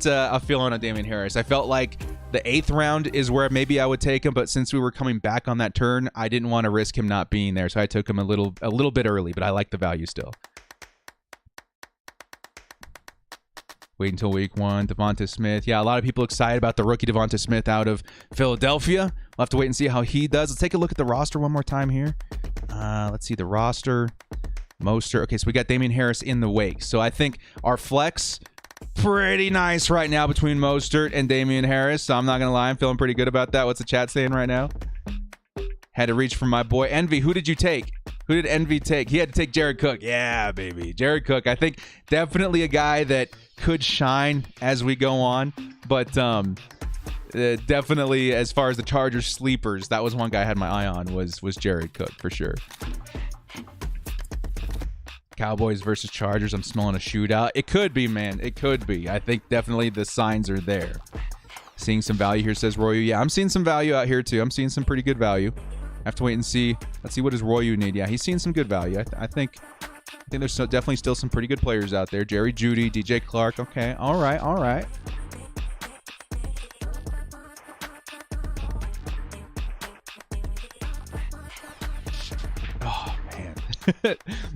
a feeling on Damian Harris. I felt like the 8th round is where maybe I would take him, but since we were coming back on that turn, I didn't want to risk him not being there, so I took him a little bit early, but I like the value still. Wait until week 1. Devonta Smith. Yeah, a lot of people excited about the rookie Devonta Smith out of Philadelphia. We'll have to wait and see how he does. Let's take a look at the roster one more time here. Let's see the roster. Mostert. Okay, so we got Damian Harris in the wake. So I think our flex, pretty nice right now between Mostert and Damian Harris. So I'm not going to lie. I'm feeling pretty good about that. What's the chat saying right now? Had to reach for my boy. Envy, who did you take? Who did Envy take? He had to take Jared Cook. Yeah, baby. Jared Cook. I think definitely a guy that could shine as we go on. But definitely as far as the Chargers sleepers, that was one guy I had my eye on was Jared Cook for sure. Cowboys versus Chargers. I'm smelling a shootout. It could be, man. It could be. I think definitely the signs are there. Seeing some value here, says Royu. Yeah, I'm seeing some value out here too. I'm seeing some pretty good value. I have to wait and see. Let's see what does Royu need. Yeah, he's seeing some good value. I think there's definitely still some pretty good players out there. Jerry Jeudy, DJ Clark. Okay. All right.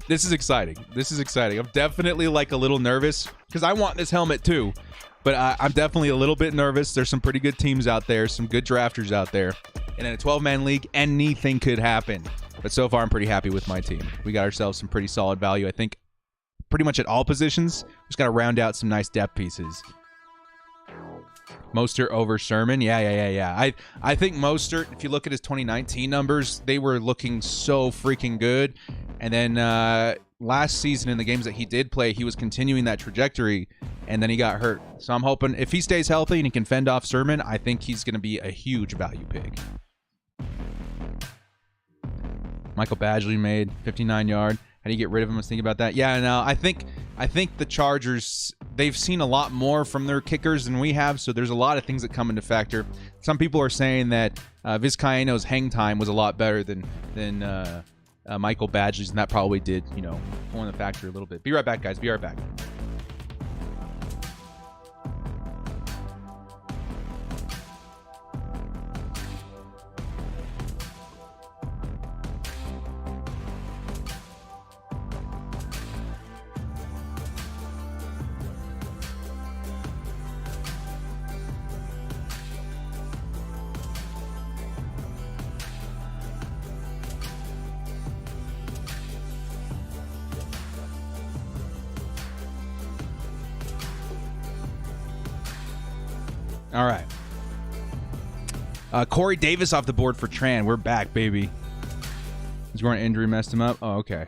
This is exciting. I'm definitely like a little nervous because I want this helmet too, but I'm definitely a little bit nervous. There's some pretty good teams out there, some good drafters out there, and in a 12-man league, anything could happen. But so far, I'm pretty happy with my team. We got ourselves some pretty solid value, I think, pretty much at all positions. Just got to round out some nice depth pieces. Mostert over Sermon. Yeah. I think Mostert, if you look at his 2019 numbers, they were looking so freaking good. And then last season in the games that he did play, he was continuing that trajectory, and then he got hurt. So I'm hoping if he stays healthy and he can fend off Sermon, I think he's going to be a huge value pick. Michael Badgley made 59-yard. How do you get rid of him? I was thinking about that. Yeah, no, I think the Chargers, they've seen a lot more from their kickers than we have, so there's a lot of things that come into factor. Some people are saying that Vizcaino's hang time was a lot better than Michael Badgley's, and that probably did, pull in the factor a little bit. Be right back, guys. Be right back. All right. Corey Davis off the board for Tran. We're back, baby. His groin injury messed him up. Oh, okay.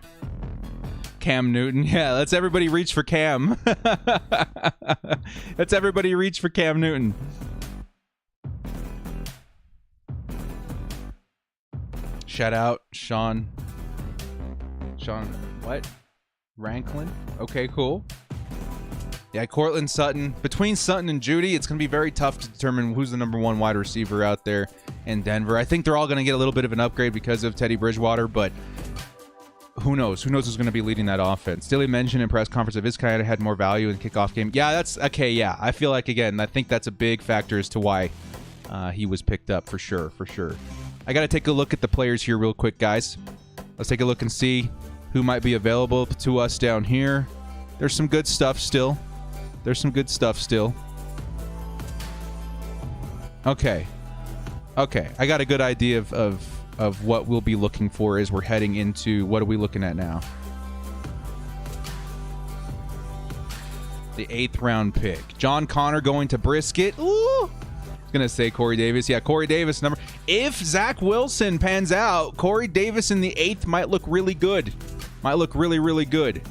Cam Newton. Yeah, let's everybody reach for Cam. Let's everybody reach for Cam Newton. Shout out Sean. What? Ranklin. Okay, cool. Yeah, Cortland Sutton. Between Sutton and Jeudy, it's going to be very tough to determine who's the number one wide receiver out there in Denver. I think they're all going to get a little bit of an upgrade because of Teddy Bridgewater, but who knows? Who knows who's going to be leading that offense? Staley mentioned in press conference that Vizcaino had more value in the kickoff game. Yeah, that's okay. Yeah, I feel like, again, I think that's a big factor as to why he was picked up for sure. I got to take a look at the players here real quick, guys. Let's take a look and see who might be available to us down here. There's some good stuff still. Okay. I got a good idea of what we'll be looking for as we're heading into, what are we looking at now? The 8th round pick. John Connor going to Brisket. Ooh. I was going to say Corey Davis. Yeah, Corey Davis number. If Zach Wilson pans out, Corey Davis in the 8th might look really good. Might look really, really good.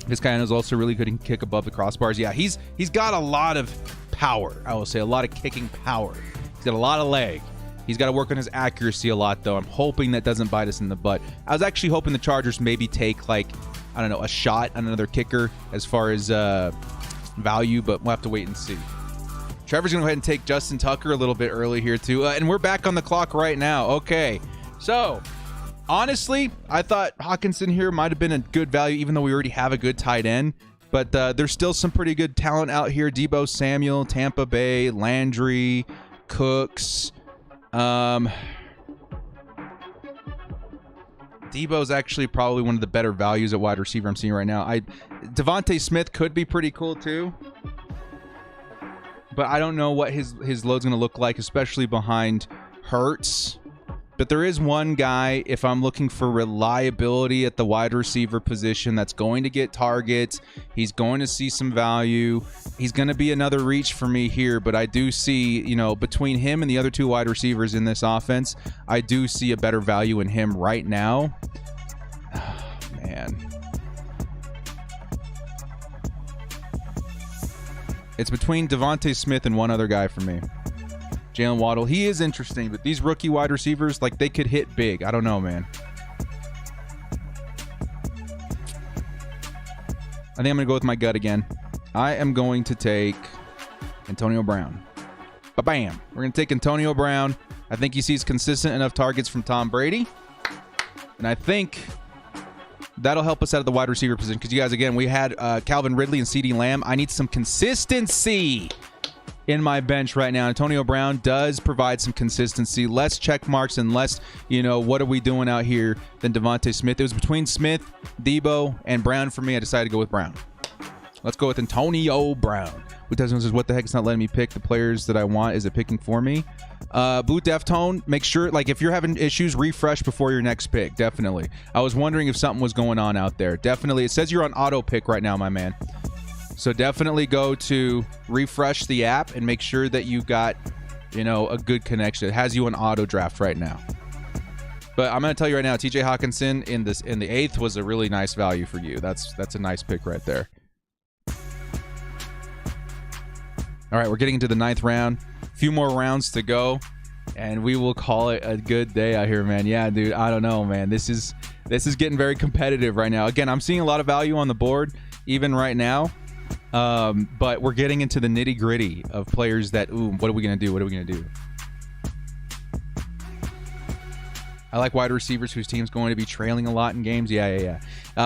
This guy is also really good. He can kick above the crossbars. Yeah, he's got a lot of power. I will say a lot of kicking power. He's got a lot of leg. He's got to work on his accuracy a lot, though. I'm hoping that doesn't bite us in the butt. I was actually hoping the Chargers maybe take, like, I don't know, a shot on another kicker as far as value, but we'll have to wait and see. Trevor's going to go ahead and take Justin Tucker a little bit early here, too. And we're back on the clock right now. Okay, so honestly, I thought Hockenson here might have been a good value, even though we already have a good tight end. But there's still some pretty good talent out here. Deebo Samuel, Tampa Bay, Landry, Cooks. Deebo's actually probably one of the better values at wide receiver I'm seeing right now. Devontae Smith could be pretty cool too, but I don't know what his load's going to look like, especially behind Hurts. But there is one guy, if I'm looking for reliability at the wide receiver position, that's going to get targets. He's going to see some value. He's going to be another reach for me here, but I do see, between him and the other 2 wide receivers in this offense, I do see a better value in him right now. Oh, man. It's between Devontae Smith and one other guy for me. Jalen Waddle, he is interesting, but these rookie wide receivers, like, they could hit big. I don't know, man. I think I'm going to go with my gut again. I am going to take Antonio Brown. Ba-bam. We're going to take Antonio Brown. I think he sees consistent enough targets from Tom Brady. And I think that'll help us out of the wide receiver position. Because, you guys, again, we had Calvin Ridley and CeeDee Lamb. I need some consistency in my bench right now. Antonio Brown does provide some consistency, less check marks and less, what are we doing out here than Devontae Smith. It was between Smith, Deebo, and Brown for me. I decided to go with Brown. Let's go with Antonio Brown. Blue says, what the heck? It's not letting me pick the players that I want. Is it picking for me? Blue Deftone, make sure, like, if you're having issues, refresh before your next pick. Definitely. I was wondering if something was going on out there. Definitely. It says you're on auto pick right now, my man. So definitely go to refresh the app and make sure that you got, a good connection. It has you on auto draft right now. But I'm going to tell you right now, TJ Hockenson in the 8th was a really nice value for you. That's a nice pick right there. All right, we're getting into the 9th round. A few more rounds to go, and we will call it a good day out here, man. Yeah, dude, I don't know, man. This is getting very competitive right now. Again, I'm seeing a lot of value on the board even right now. But we're getting into the nitty gritty of players that, what are we going to do? What are we going to do? I like wide receivers whose team's going to be trailing a lot in games. Yeah.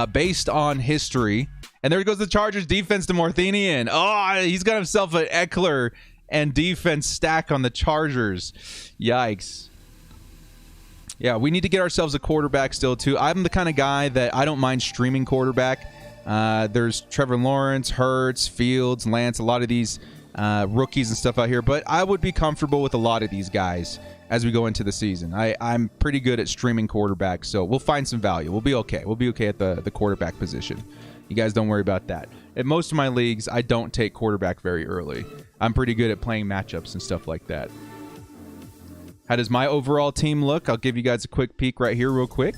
Based on history. And there goes the Chargers defense to Marthenian. Oh, he's got himself an Eckler and defense stack on the Chargers. Yikes. Yeah, we need to get ourselves a quarterback still, too. I'm the kind of guy that I don't mind streaming quarterback. There's Trevor Lawrence, Hurts, Fields, Lance, a lot of these rookies and stuff out here. But I would be comfortable with a lot of these guys as we go into the season. I'm pretty good at streaming quarterbacks, so we'll find some value. We'll be okay. We'll be okay at the quarterback position. You guys don't worry about that. In most of my leagues, I don't take quarterback very early. I'm pretty good at playing matchups and stuff like that. How does my overall team look? I'll give you guys a quick peek right here real quick.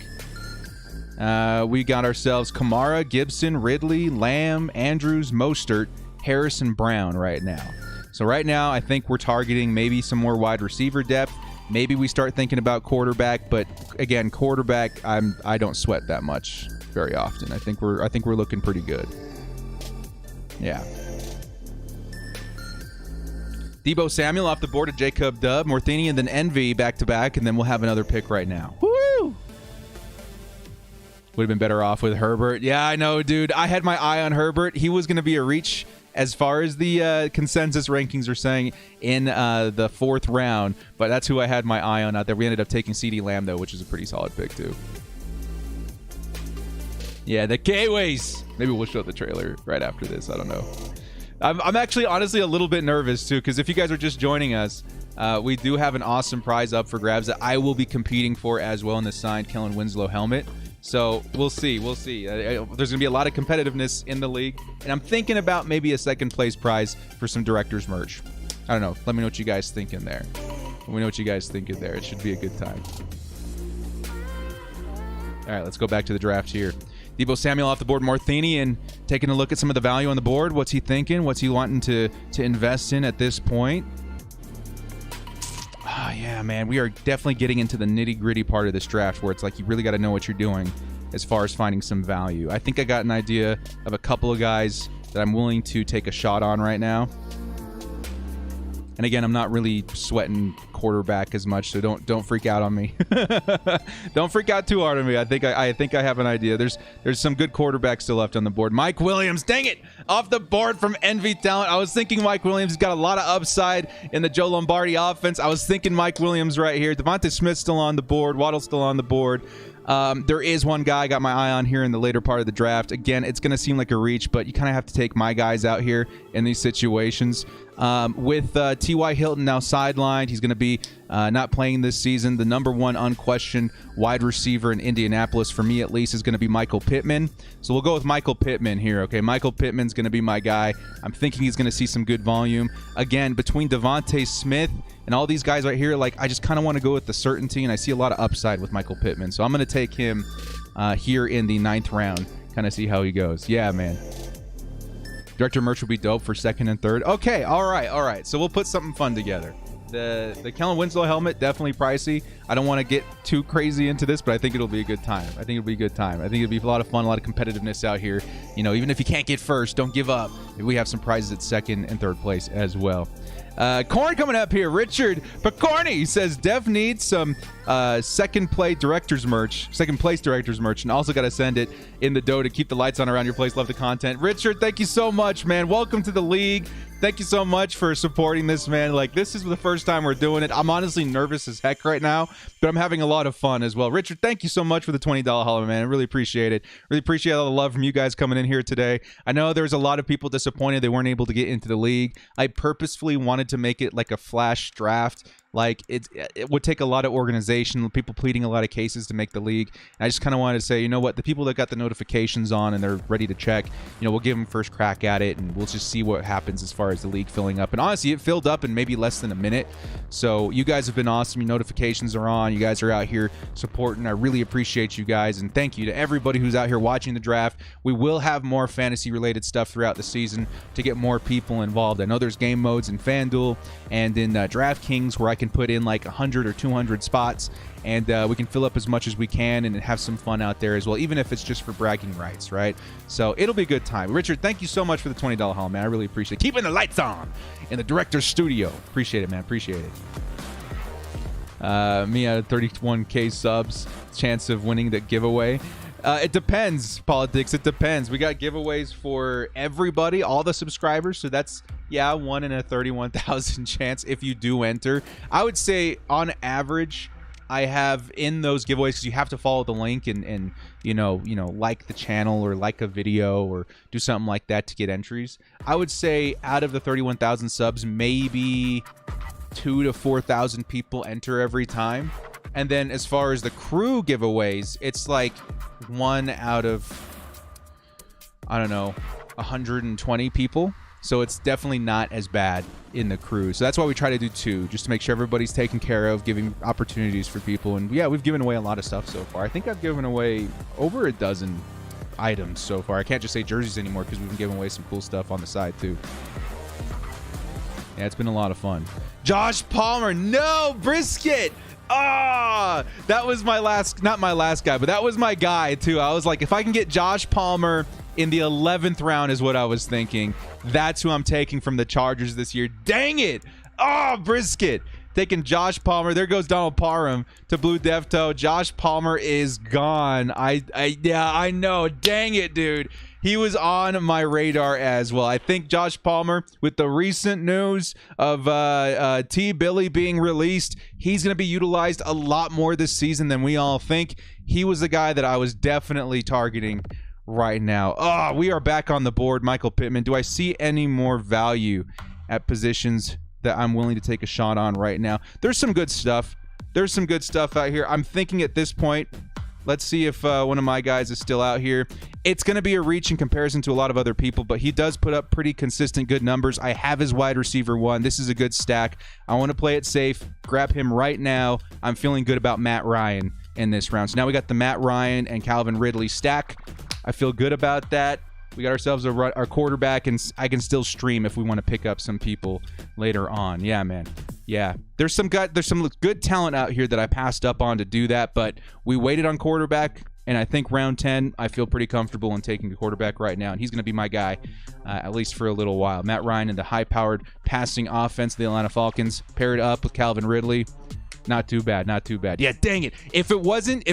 We got ourselves Kamara, Gibson, Ridley, Lamb, Andrews, Mostert, Harrison, Brown right now. So right now, I think we're targeting maybe some more wide receiver depth. Maybe we start thinking about quarterback, but again, quarterback, I don't sweat that much very often. I think we're looking pretty good. Yeah. Deebo Samuel off the board of Jacob Dub, Morthini, and then Envy back to back, and then we'll have another pick right now. Woo! Would have been better off with Herbert. Yeah, I know, dude. I had my eye on Herbert. He was going to be a reach as far as the consensus rankings are saying in the 4th round, but that's who I had my eye on out there. We ended up taking CeeDee Lamb, though, which is a pretty solid pick, too. Yeah, the Gateways. Maybe we'll show the trailer right after this. I don't know. I'm actually, honestly, a little bit nervous, too, because if you guys are just joining us, we do have an awesome prize up for grabs that I will be competing for as well in the signed Kellen Winslow helmet. So we'll see. We'll see. There's going to be a lot of competitiveness in the league. And I'm thinking about maybe a 2nd place prize for some director's merch. I don't know. Let me know what you guys think in there. Let me know what you guys think in there. It should be a good time. All right, let's go back to the draft here. Deebo Samuel off the board. Marthanian taking a look at some of the value on the board. What's he thinking? What's he wanting to invest in at this point? Oh, yeah, man. We are definitely getting into the nitty-gritty part of this draft where it's like you really got to know what you're doing as far as finding some value. I think I got an idea of a couple of guys that I'm willing to take a shot on right now. And again, I'm not really sweating quarterback as much, so don't freak out on me. Don't freak out too hard on me. I think I have an idea. There's some good quarterbacks still left on the board. Mike Williams, dang it, off the board from Envy Talent. I was thinking Mike Williams has got a lot of upside in the Joe Lombardi offense. I was thinking Mike Williams right here. Devontae Smith still on the board. Waddle's still on the board. There is one guy I got my eye on here in the later part of the draft. Again, it's going to seem like a reach, but you kind of have to take my guys out here in these situations. With T.Y. Hilton now sidelined, he's going to be not playing this season. The number 1 unquestioned wide receiver in Indianapolis, for me at least, is going to be Michael Pittman. So we'll go with Michael Pittman here, okay? Michael Pittman's going to be my guy. I'm thinking he's going to see some good volume. Again, between Devontae Smith and all these guys right here, like, I just kind of want to go with the certainty, and I see a lot of upside with Michael Pittman. So I'm going to take him here in the 9th round, kind of see how he goes. Yeah, man. Director merch will be dope for 2nd and 3rd. Okay, all right. So we'll put something fun together. The Kellen Winslow helmet, definitely pricey. I don't want to get too crazy into this, but I think it'll be a good time. I think it'll be a lot of fun, a lot of competitiveness out here. You know, even if you can't get first, don't give up. We have some prizes at 2nd and 3rd place as well. Corn coming up here. Richard Picorni says Dev needs some second place director's merch, and also got to send it in the dough to keep the lights on around your place. Love the content. Richard, thank you so much, man. Welcome to the league. Thank you so much for supporting this, man. Like, this is the first time we're doing it. I'm honestly nervous as heck right now, but I'm having a lot of fun as well. Richard, thank you so much for the $20 holiday, man. I really appreciate it. Really appreciate all the love from you guys coming in here today. I know there's a lot of people disappointed they weren't able to get into the league. I purposefully wanted to make it like a flash draft. Like, it would take a lot of organization, people pleading a lot of cases to make the league. And I just kind of wanted to say, you know what, the people that got the notifications on and they're ready to check, you know, we'll give them first crack at it, and we'll just see what happens as far as the league filling up. And honestly, it filled up in maybe less than a minute. So you guys have been awesome. Your notifications are on. You guys are out here supporting. I really appreciate you guys. And thank you to everybody who's out here watching the draft. We will have more fantasy-related stuff throughout the season to get more people involved. I know there's game modes in FanDuel and in DraftKings where I can put in like 100 or 200 spots, and we can fill up as much as we can and have some fun out there as well, even if it's just for bragging rights, right? So it'll be a good time. Richard, thank you so much for the $20 haul, man. I really appreciate it. Keeping the lights on in the director's studio. Appreciate it, man. Appreciate it. Me at 31K subs, chance of winning the giveaway. It depends, Politics. It depends. We got giveaways for everybody, all the subscribers. So that's, yeah, 1 in a 31,000 chance if you do enter. I would say on average, I have in those giveaways, because you have to follow the link and you know, like the channel or like a video or do something like that to get entries. I would say out of the 31,000 subs, maybe 2,000 to 4,000 people enter every time. And then as far as the crew giveaways, it's like 1 out of, I don't know, 120 people. So it's definitely not as bad in the crew. So that's why we try to do 2, just to make sure everybody's taken care of, giving opportunities for people. And yeah, we've given away a lot of stuff so far. I think I've given away over a dozen items so far. I can't just say jerseys anymore because we've been giving away some cool stuff on the side too. Yeah, it's been a lot of fun. Josh Palmer, no, Brisket. Ah, that was my last, not my last guy, but that was my guy too. I was like, if I can get Josh Palmer in the 11th round is what I was thinking. That's who I'm taking from the Chargers this year. Dang it. Oh, Brisket. taking Josh Palmer. There goes Donald Parham to Blue Death Toe. Josh Palmer is gone. Yeah, I know. Dang it, dude. He was on my radar as well. I think Josh Palmer, with the recent news of T. Billy being released, he's going to be utilized a lot more this season than we all think. He was the guy that I was definitely targeting right now. Oh, we are back on the board. Michael Pittman. Do I see any more value at positions that I'm willing to take a shot on right now? There's some good stuff. There's some good stuff out here. I'm thinking at this point, let's see if one of my guys is still out here. It's going to be a reach in comparison to a lot of other people, but he does put up pretty consistent good numbers. I have his wide receiver 1. This is a good stack. I want to play it safe. Grab him right now. I'm feeling good about Matt Ryan in this round. So now we got the Matt Ryan and Calvin Ridley stack. I feel good about that. We got ourselves our quarterback, and I can still stream if we want to pick up some people later on. Yeah, man. Yeah, there's some good talent out here that I passed up on to do that, but we waited on quarterback, and I think round 10, I feel pretty comfortable in taking a quarterback right now, and he's going to be my guy, at least for a little while. Matt Ryan and the high-powered passing offense of the Atlanta Falcons paired up with Calvin Ridley. Not too bad, not too bad. Yeah, dang it. If it wasn't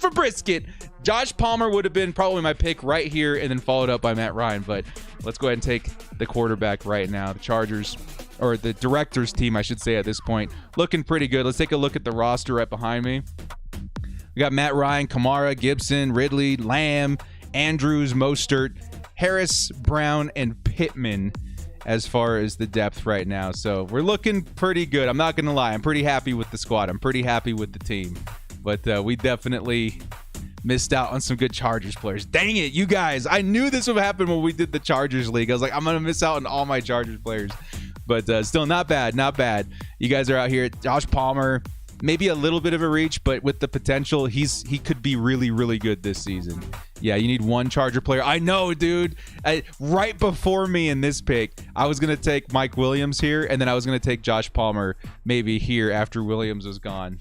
for Brisket, Josh Palmer would have been probably my pick right here and then followed up by Matt Ryan. But let's go ahead and take the quarterback right now. The Chargers, or the Directors team, I should say at this point, looking pretty good. Let's take a look at the roster right behind me. We got Matt Ryan, Kamara, Gibson, Ridley, Lamb, Andrews, Mostert, Harris, Brown, and Pittman as far as the depth right now. So we're looking pretty good. I'm not going to lie. I'm pretty happy with the squad. I'm pretty happy with the team. But we definitely missed out on some good Chargers players. Dang it, you guys. I knew this would happen when we did the Chargers League. I was like, I'm going to miss out on all my Chargers players. But still not bad, not bad. You guys are out here. Josh Palmer, maybe a little bit of a reach, but with the potential, he could be really, really good this season. Yeah, you need one Charger player. I know, dude. Right before me in this pick, I was going to take Mike Williams here, and then I was going to take Josh Palmer maybe here after Williams was gone.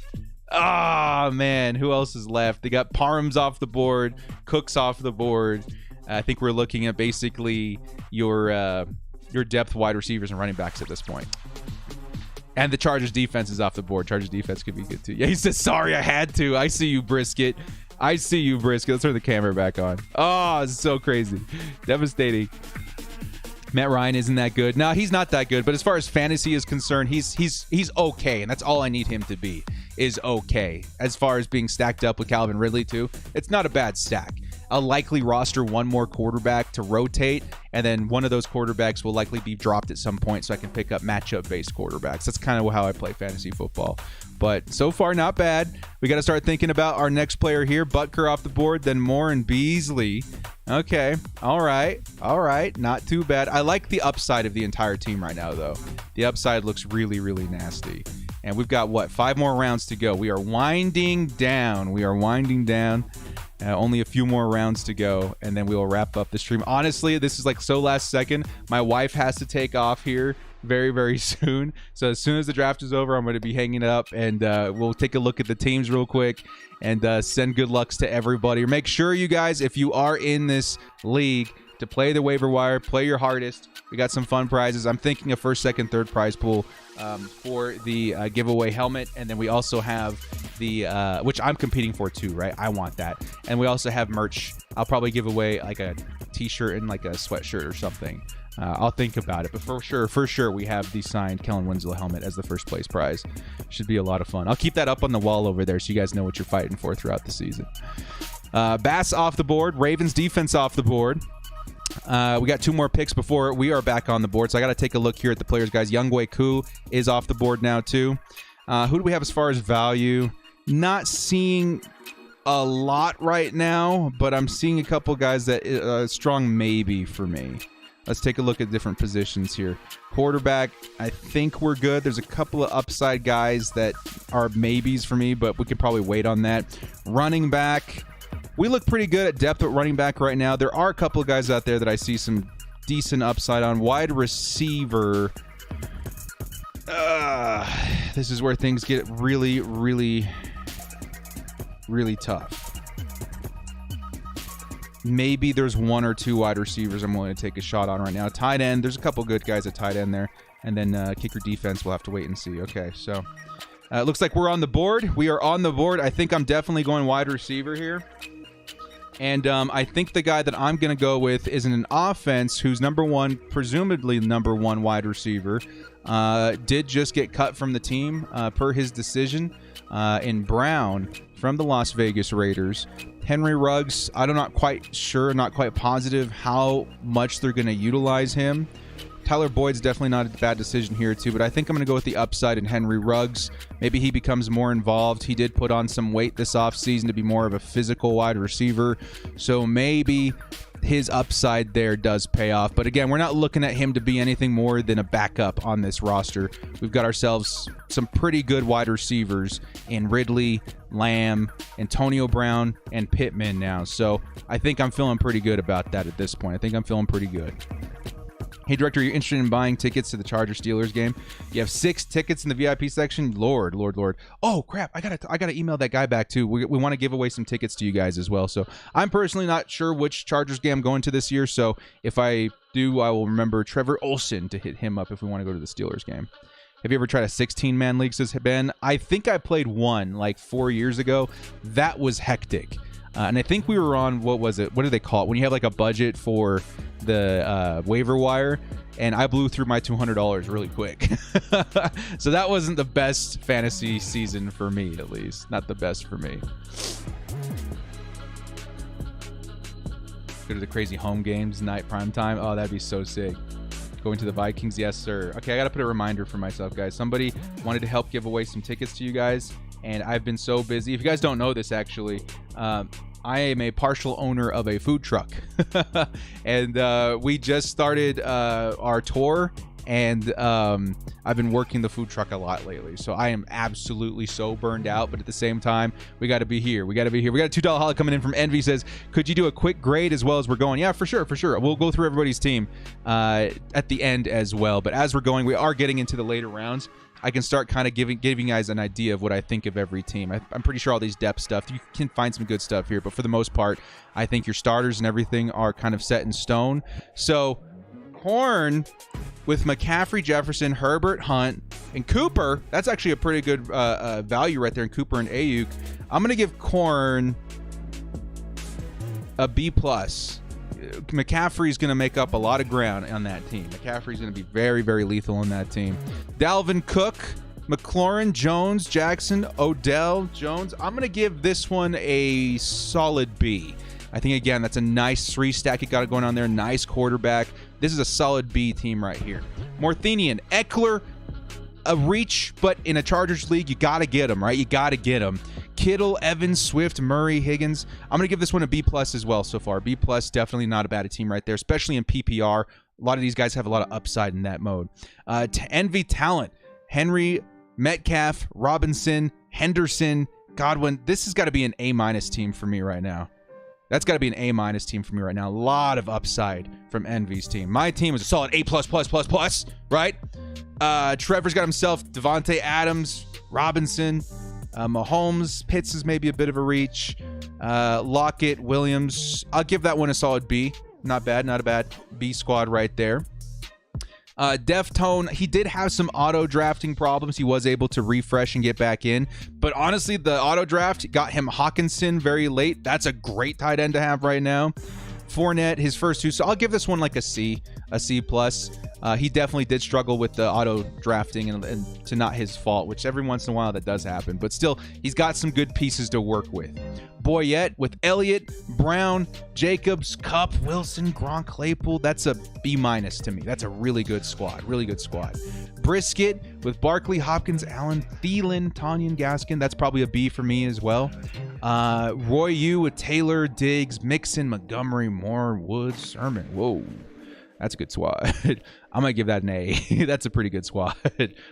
Ah, man. Who else is left? They got Parham's off the board, Cook's off the board. I think we're looking at basically your depth wide receivers and running backs at this point. And the Chargers defense is off the board. Chargers defense could be good too. Yeah, he says, sorry, I had to. I see you, Brisket. I see you, Brisket. Let's turn the camera back on. Oh, it's so crazy. Devastating. Matt Ryan isn't that good. No, he's not that good. But as far as fantasy is concerned, he's okay. And that's all I need him to be, is okay. As far as being stacked up with Calvin Ridley too, it's not a bad stack. I'll likely roster one more quarterback to rotate, and then one of those quarterbacks will likely be dropped at some point so I can pick up matchup-based quarterbacks. That's kind of how I play fantasy football. But so far, not bad. We got to start thinking about our next player here. Butker off the board, then Moore and Beasley. Okay. All right. Not too bad. I like the upside of the entire team right now, though. The upside looks really, really nasty. And we've got, 5 more rounds to go. We are winding down. Only a few more rounds to go, and then we will wrap up the stream. Honestly, this is like so last second. My wife has to take off here very, very soon. So as soon as the draft is over, I'm going to be hanging up, and we'll take a look at the teams real quick and send good lucks to everybody. Make sure, you guys, if you are in this league, to play the waiver wire, play your hardest. We got some fun prizes. I'm thinking a first, second, third prize pool for the giveaway helmet, and then we also have the which I'm competing for too, right? I want that. And we also have merch. I'll probably give away like a t-shirt and like a sweatshirt or something. I'll think about it, but for sure we have the signed Kellen Winslow helmet as the first place prize. Should be a lot of fun. I'll keep that up on the wall over there so you guys know what you're fighting for throughout the season. Bass off the board, Ravens defense off the board. We got 2 more picks before we are back on the board, so I got to take a look here at the players, guys. Younghoe Koo is off the board now too. Who do we have as far as value? Not seeing a lot right now, but I'm seeing a couple guys that strong maybe for me. Let's take a look at different positions here. Quarterback, I think we're good. There's a couple of upside guys that are maybes for me, but we could probably wait on that. Running back, we look pretty good at depth at running back right now. There are a couple of guys out there that I see some decent upside on. Wide receiver, this is where things get really, really, really tough. Maybe there's 1 or 2 wide receivers I'm willing to take a shot on right now. Tight end, there's a couple good guys at tight end there. And then kicker defense, we'll have to wait and see. Okay, so it looks like we're on the board. We are on the board. I think I'm definitely going wide receiver here. And I think the guy that I'm going to go with is in an offense who's presumably number one wide receiver. Did just get cut from the team per his decision in Brown from the Las Vegas Raiders. Henry Ruggs, I'm not quite sure, not quite positive how much they're going to utilize him. Tyler Boyd's definitely not a bad decision here too, but I think I'm going to go with the upside in Henry Ruggs. Maybe he becomes more involved. He did put on some weight this offseason to be more of a physical wide receiver, so maybe his upside there does pay off. But again, we're not looking at him to be anything more than a backup on this roster. We've got ourselves some pretty good wide receivers in Ridley, Lamb, Antonio Brown, and Pittman now. So I think I'm feeling pretty good about that at this point. I think I'm feeling pretty good. Hey, Director, are you interested in buying tickets to the Chargers-Steelers game? You have 6 tickets in the VIP section? Lord. Oh, crap. I gotta email that guy back, too. We want to give away some tickets to you guys as well. So I'm personally not sure which Chargers game I'm going to this year. So if I do, I will remember Trevor Olson to hit him up if we want to go to the Steelers game. Have you ever tried a 16-man league, says Ben? I think I played one like 4 years ago. That was hectic. And I think we were on, what was it? What do they call it? When you have like a budget for the waiver wire, and I blew through my $200 really quick. So that wasn't the best fantasy season for me, at least. Not the best for me. Go to the crazy home games, night prime time. Oh, that'd be so sick. Going to the Vikings? Yes, sir. Okay, I got to put a reminder for myself, guys. Somebody wanted to help give away some tickets to you guys, and I've been so busy. If you guys don't know this, actually, I am a partial owner of a food truck. And we just started our tour, and I've been working the food truck a lot lately. So I am absolutely so burned out, but at the same time, we got to be here. We got a $2 holiday coming in from Envy, says, could you do a quick grade as well as we're going? Yeah, for sure. We'll go through everybody's team at the end as well. But as we're going, we are getting into the later rounds. I can start kind of giving you guys an idea of what I think of every team. I'm pretty sure all these depth stuff, you can find some good stuff here, but for the most part, I think your starters and everything are kind of set in stone. So Horn with McCaffrey, Jefferson, Herbert, Hunt, and Cooper, that's actually a pretty good value right there in Cooper and Ayuk. I'm going to give Horn a B+. McCaffrey's going to make up a lot of ground on that team. McCaffrey's going to be very, very lethal on that team. Dalvin Cook, McLaurin, Jones, Jackson, Odell, Jones. I'm going to give this one a solid B. I think, again, that's a nice 3-stack you got going on there. Nice quarterback. This is a solid B team right here. Morthenian, Eckler, a reach, but in a Chargers league, you got to get him, right? You got to get him. Kittle, Evans, Swift, Murray, Higgins. I'm going to give this one a B+ as well so far. B+, definitely not a bad team right there, especially in PPR. A lot of these guys have a lot of upside in that mode. To Envy talent, Henry, Metcalf, Robinson, Henderson, Godwin. This has got to be an A- team for me right now. That's got to be an A- team for me right now. A lot of upside from Envy's team. My team is a solid A++++, right? Trevor's got himself Devontae Adams, Robinson, Mahomes. Pitts is maybe a bit of a reach. Lockett, Williams. I'll give that one a solid B. Not bad, not a bad B squad right there. Deftone, he did have some auto drafting problems. He was able to refresh and get back in, but honestly, the auto draft got him Hawkinson very late. That's a great tight end to have right now. Fournette, his first two, so I'll give this one like a C+. He definitely did struggle with the auto drafting, and to not his fault, which every once in a while that does happen, but still, he's got some good pieces to work with. Boyette with Elliott, Brown, Jacobs, Kupp, Wilson, Gronk, Claypool. That's a B- to me. That's a really good squad. Really good squad. Brisket with Barkley, Hopkins, Allen, Thielen, Tanyan, Gaskin. That's probably a B for me as well. Roy Yu with Taylor, Diggs, Mixon, Montgomery, Moore, Woods, Sermon. Whoa. That's a good squad. I'm going to give that an A. That's a pretty good squad.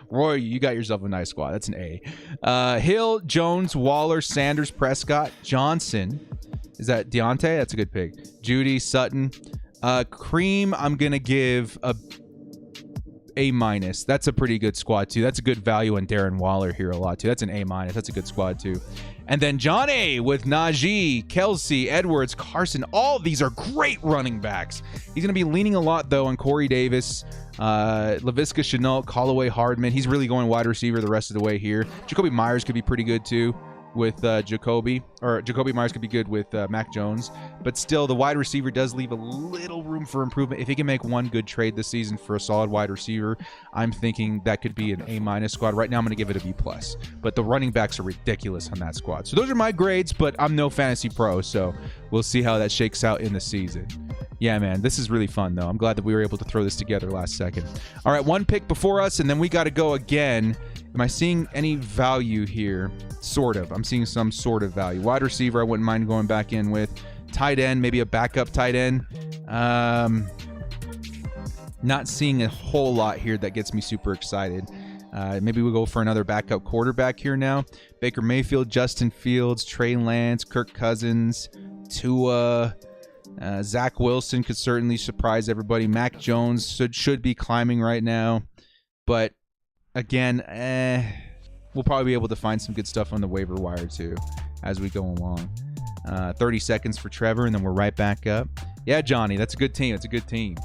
Roy, you got yourself a nice squad. That's an A. Hill, Jones, Waller, Sanders, Prescott, Johnson. Is that Deontay? That's a good pick. Judy, Sutton. Cream, I'm going to give A minus. That's a pretty good squad too. That's a good value on Darren Waller here a lot too. That's an A minus. That's a good squad too. And then Johnny with Najee, Kelsey, Edwards, Carson. All of these are great running backs. He's going to be leaning a lot though on Corey Davis, Laviska Shenault, Callaway Hardman. He's really going wide receiver the rest of the way here. Jacoby Myers could be pretty good too with Jacoby Myers could be good with Mac Jones, but still the wide receiver does leave a little room for improvement. If he can make one good trade this season for a solid wide receiver, I'm thinking that could be an A minus squad. Right now I'm going to give it a B plus, but the running backs are ridiculous on that squad. So those are my grades, but I'm no fantasy pro, so we'll see how that shakes out in the season. Yeah, man, this is really fun though. I'm glad that we were able to throw this together last second. All right, one pick before us, and then we got to go again. Am I seeing any value here? Sort of. I'm seeing some sort of value. Wide receiver, I wouldn't mind going back in with. Tight end, maybe a backup tight end. Not seeing a whole lot here that gets me super excited. Maybe we'll go for another backup quarterback here now. Baker Mayfield, Justin Fields, Trey Lance, Kirk Cousins, Tua, Zach Wilson could certainly surprise everybody. Mac Jones should be climbing right now. But again, we'll probably be able to find some good stuff on the waiver wire too as we go along. 30 seconds for Trevor, and then we're right back up. Yeah, Johnny, that's a good team. It's a good team.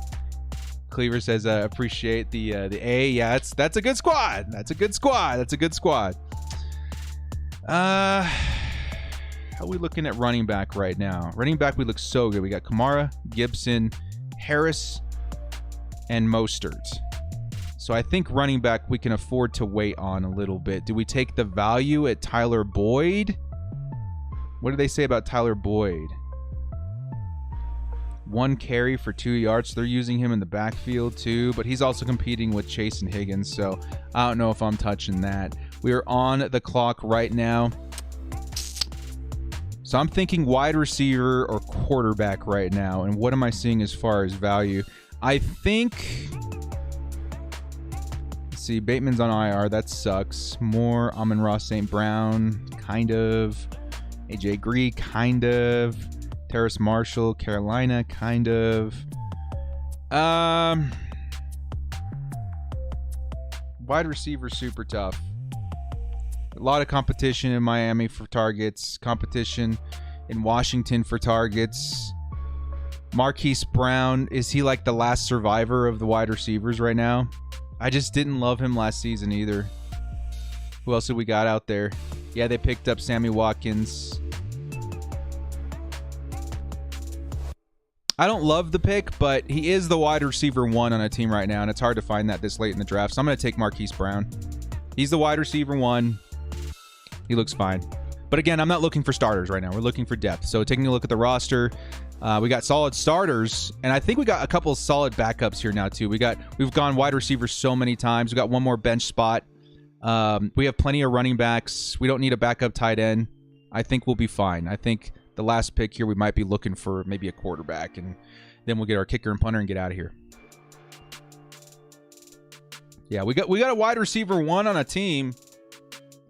Cleaver says, appreciate the A. Yeah, that's a good squad. That's a good squad. That's a good squad. How are we looking at running back right now? Running back, we look so good. We got Kamara, Gibson, Harris, and Mostert. So I think running back we can afford to wait on a little bit. Do we take the value at Tyler Boyd? What do they say about Tyler Boyd? 1 carry for 2 yards. They're using him in the backfield too, but he's also competing with Chase and Higgins, so I don't know if I'm touching that. We are on the clock right now. So I'm thinking wide receiver or quarterback right now. And what am I seeing as far as value? I think... Let's see, Bateman's on IR. That sucks. More Amon-Ra St. Brown, kind of. AJ Gree, kind of. Terrace Marshall, Carolina, kind of. Wide receiver, super tough. A lot of competition in Miami for targets. Competition in Washington for targets. Marquise Brown, is he like the last survivor of the wide receivers right now? I just didn't love him last season either. Who else did we got out there? Yeah, they picked up Sammy Watkins. I don't love the pick, but he is the wide receiver 1 on a team right now, and it's hard to find that this late in the draft. So I'm going to take Marquise Brown. He's the wide receiver 1. He looks fine. But again, I'm not looking for starters right now. We're looking for depth. So taking a look at the roster, we got solid starters, and I think we got a couple of solid backups here now too. We've gone wide receivers so many times. We got one more bench spot. We have plenty of running backs. We don't need a backup tight end. I think we'll be fine. I think the last pick here, we might be looking for maybe a quarterback, and then we'll get our kicker and punter and get out of here. Yeah, we got a wide receiver 1 on a team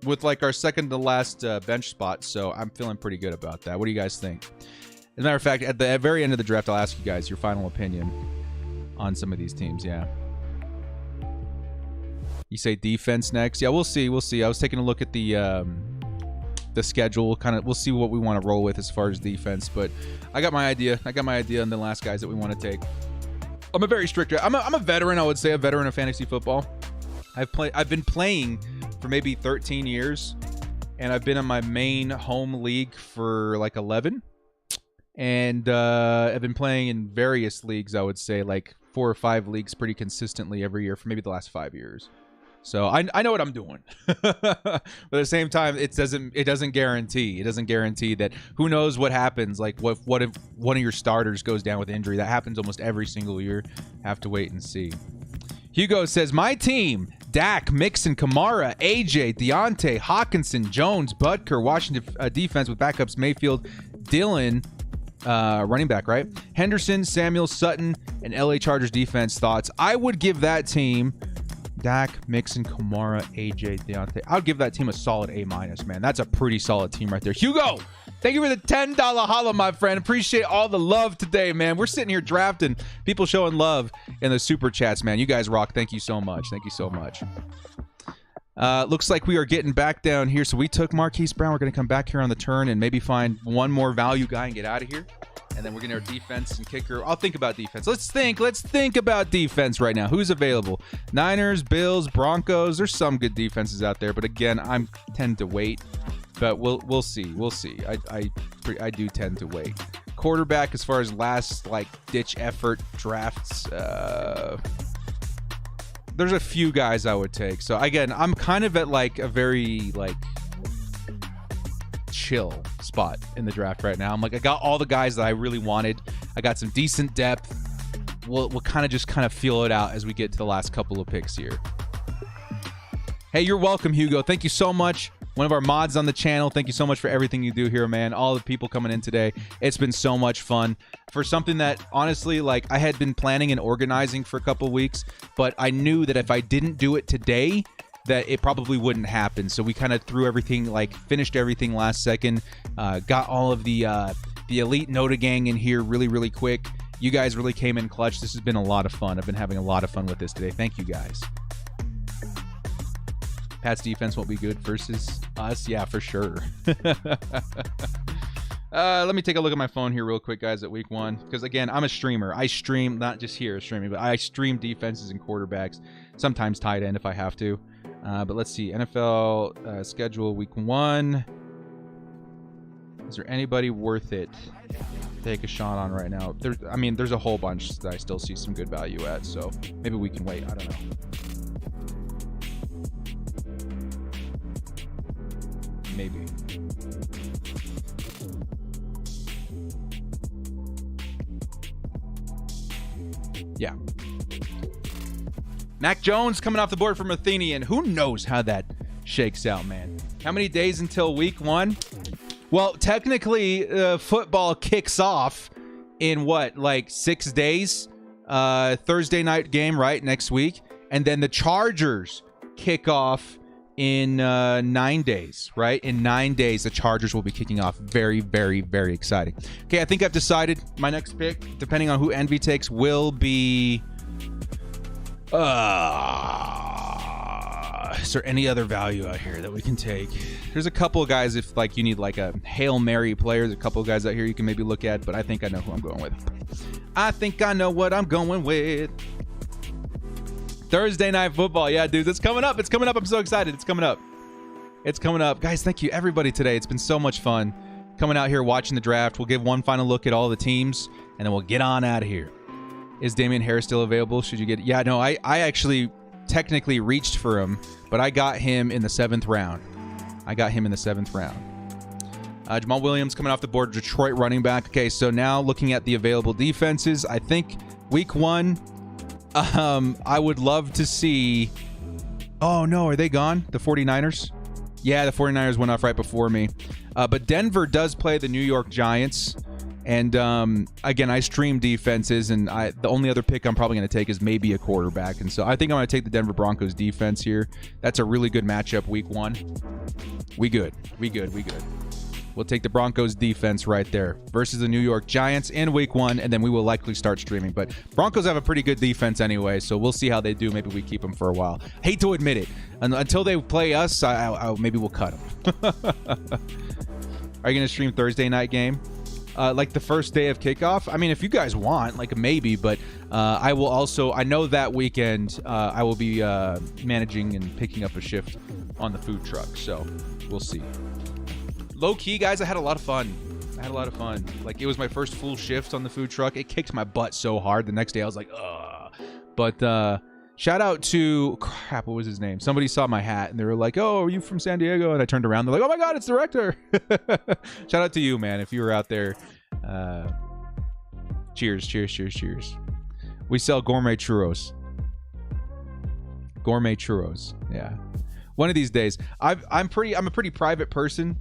with like our second to last bench spot, so I'm feeling pretty good about that. What do you guys think? As a matter of fact, at the very end of the draft, I'll ask you guys your final opinion on some of these teams. Yeah. You say defense next? Yeah, we'll see. We'll see. I was taking a look at the schedule. We'll see what we want to roll with as far as defense. But I got my idea. I got my idea on the last guys that we want to take. I'm a very strict. I'm a veteran. I would say a veteran of fantasy football. I've been playing for maybe 13 years, and I've been in my main home league for like 11. And I've been playing in various leagues, I would say, like 4 or 5 leagues pretty consistently every year for maybe the last 5 years. So I know what I'm doing. But at the same time, it doesn't guarantee. It doesn't guarantee that who knows what happens. Like what if one of your starters goes down with injury? That happens almost every single year. Have to wait and see. Hugo says, my team, Dak, Mixon, Kamara, AJ, Deontay, Hawkinson, Jones, Butker, Washington defense with backups Mayfield, Dillon, running back, right? Henderson, Samuel, Sutton, and LA Chargers defense. Thoughts? I would give that team Dak, Mixon, Kamara, AJ, Deontay. I would give that team a solid A-, man. That's a pretty solid team right there. Hugo, Thank you for the $10 holla, my friend. Appreciate all the love today, man. We're sitting here drafting, people showing love in the super chats, man. You guys rock. Thank you so much. Thank you so much. Looks like we are getting back down here. So we took Marquise Brown. We're going to come back here on the turn and maybe find one more value guy and get out of here. And then we're going to our defense and kicker. I'll think about defense. Let's think about defense right now. Who's available? Niners, Bills, Broncos. There's some good defenses out there, but again, I tend to wait. But we'll see. We'll see. I do tend to wait. Quarterback, as far as last like ditch effort drafts, there's a few guys I would take. So again, I'm kind of at like a very like chill spot in the draft right now. I'm like, I got all the guys that I really wanted. I got some decent depth. We'll kind of feel it out as we get to the last couple of picks here. Hey, you're welcome, Hugo. Thank you so much. One of our mods on the channel. Thank you so much for everything you do here, man. All the people coming in today. It's been so much fun. For something that, honestly, like, I had been planning and organizing for a couple weeks, but I knew that if I didn't do it today, that it probably wouldn't happen. So we kind of threw everything, like, finished everything last second. Got all of the Elite Nota gang in here really, really quick. You guys really came in clutch. This has been a lot of fun. I've been having a lot of fun with this today. Thank you, guys. Pat's defense won't be good versus us. Yeah, for sure. Let me take a look at my phone here real quick, guys, at week one. Because, again, I'm a streamer. I stream, not just here streaming, but I stream defenses and quarterbacks. Sometimes tight end if I have to. But let's see. NFL schedule week one. Is there anybody worth it to take a shot on right now? There's a whole bunch that I still see some good value at. So maybe we can wait. I don't know. Maybe. Yeah. Mac Jones coming off the board from Athenian. Who knows how that shakes out, man? How many days until week one? Well, technically, football kicks off in what, like 6 days? Thursday night game, right? Next week. And then the Chargers kick off in 9 days, right? In 9 days, the Chargers will be kicking off. Very, very, very exciting. Okay, I think I've decided my next pick, depending on who Envy takes, will be... is there any other value out here that we can take? There's a couple of guys, if like you need like a Hail Mary player, there's a couple of guys out here you can maybe look at, but I think I know who I'm going with. I think I know what I'm going with. Thursday Night Football. Yeah, dudes, it's coming up. It's coming up. I'm so excited. It's coming up. It's coming up. Guys, thank you, everybody, today. It's been so much fun coming out here, watching the draft. We'll give one final look at all the teams, and then we'll get on out of here. Is Damian Harris still available? Should you get... Yeah, no, I actually technically reached for him, but I got him in the 7th round. Jamal Williams coming off the board, Detroit running back. Okay, so now looking at the available defenses, I think week one... I would love to see... Oh, no. Are they gone? The 49ers? Yeah, the 49ers went off right before me. But Denver does play the New York Giants. And, again, I stream defenses, and the only other pick I'm probably going to take is maybe a quarterback. And so I think I'm going to take the Denver Broncos defense here. That's a really good matchup week one. We good. We'll take the Broncos defense right there versus the New York Giants in week one, and then we will likely start streaming. But Broncos have a pretty good defense anyway, so we'll see how they do. Maybe we keep them for a while. Hate to admit it. Until they play us, maybe we'll cut them. Are you going to stream Thursday night game? Like the first day of kickoff? I mean, if you guys want, like maybe, but I will also, I know that weekend I will be managing and picking up a shift on the food truck, so we'll see. Low key, guys, I had a lot of fun. Like, it was my first full shift on the food truck. It kicked my butt so hard. The next day, I was like, ugh. But shout out to, crap, what was his name? Somebody saw my hat, and they were like, oh, are you from San Diego? And I turned around. They're like, oh, my God, it's the Rector. Shout out to you, man, if you were out there. Cheers. We sell gourmet churros. Yeah. One of these days. I'm a pretty private person.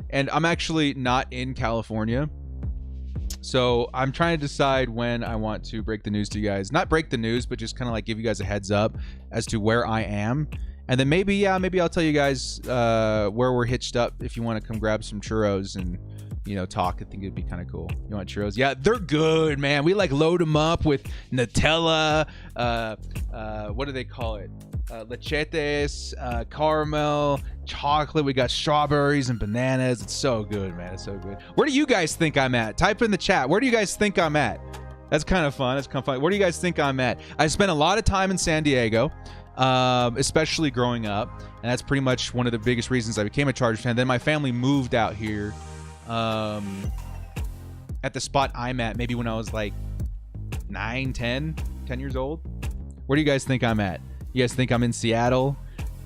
And I'm actually not in California. So I'm trying to decide when I want to break the news to you guys. Not break the news, but just kind of like give you guys a heads up as to where I am. And then maybe I'll tell you guys where we're hitched up if you want to come grab some churros and, you know, talk. I think it'd be kind of cool. You want churros? Yeah, they're good, man. We like load them up with Nutella. What do they call it? Lechetes, caramel, chocolate. We got strawberries and bananas. It's so good, man. It's so good. Where do you guys think I'm at? Type in the chat. Where do you guys think I'm at? That's kind of fun. That's kind of fun. Where do you guys think I'm at? I spent a lot of time in San Diego, especially growing up, and that's pretty much one of the biggest reasons I became a Chargers fan. Then my family moved out here at the spot I'm at, maybe when I was like 10 years old. Where do you guys think I'm at? You guys think I'm in Seattle,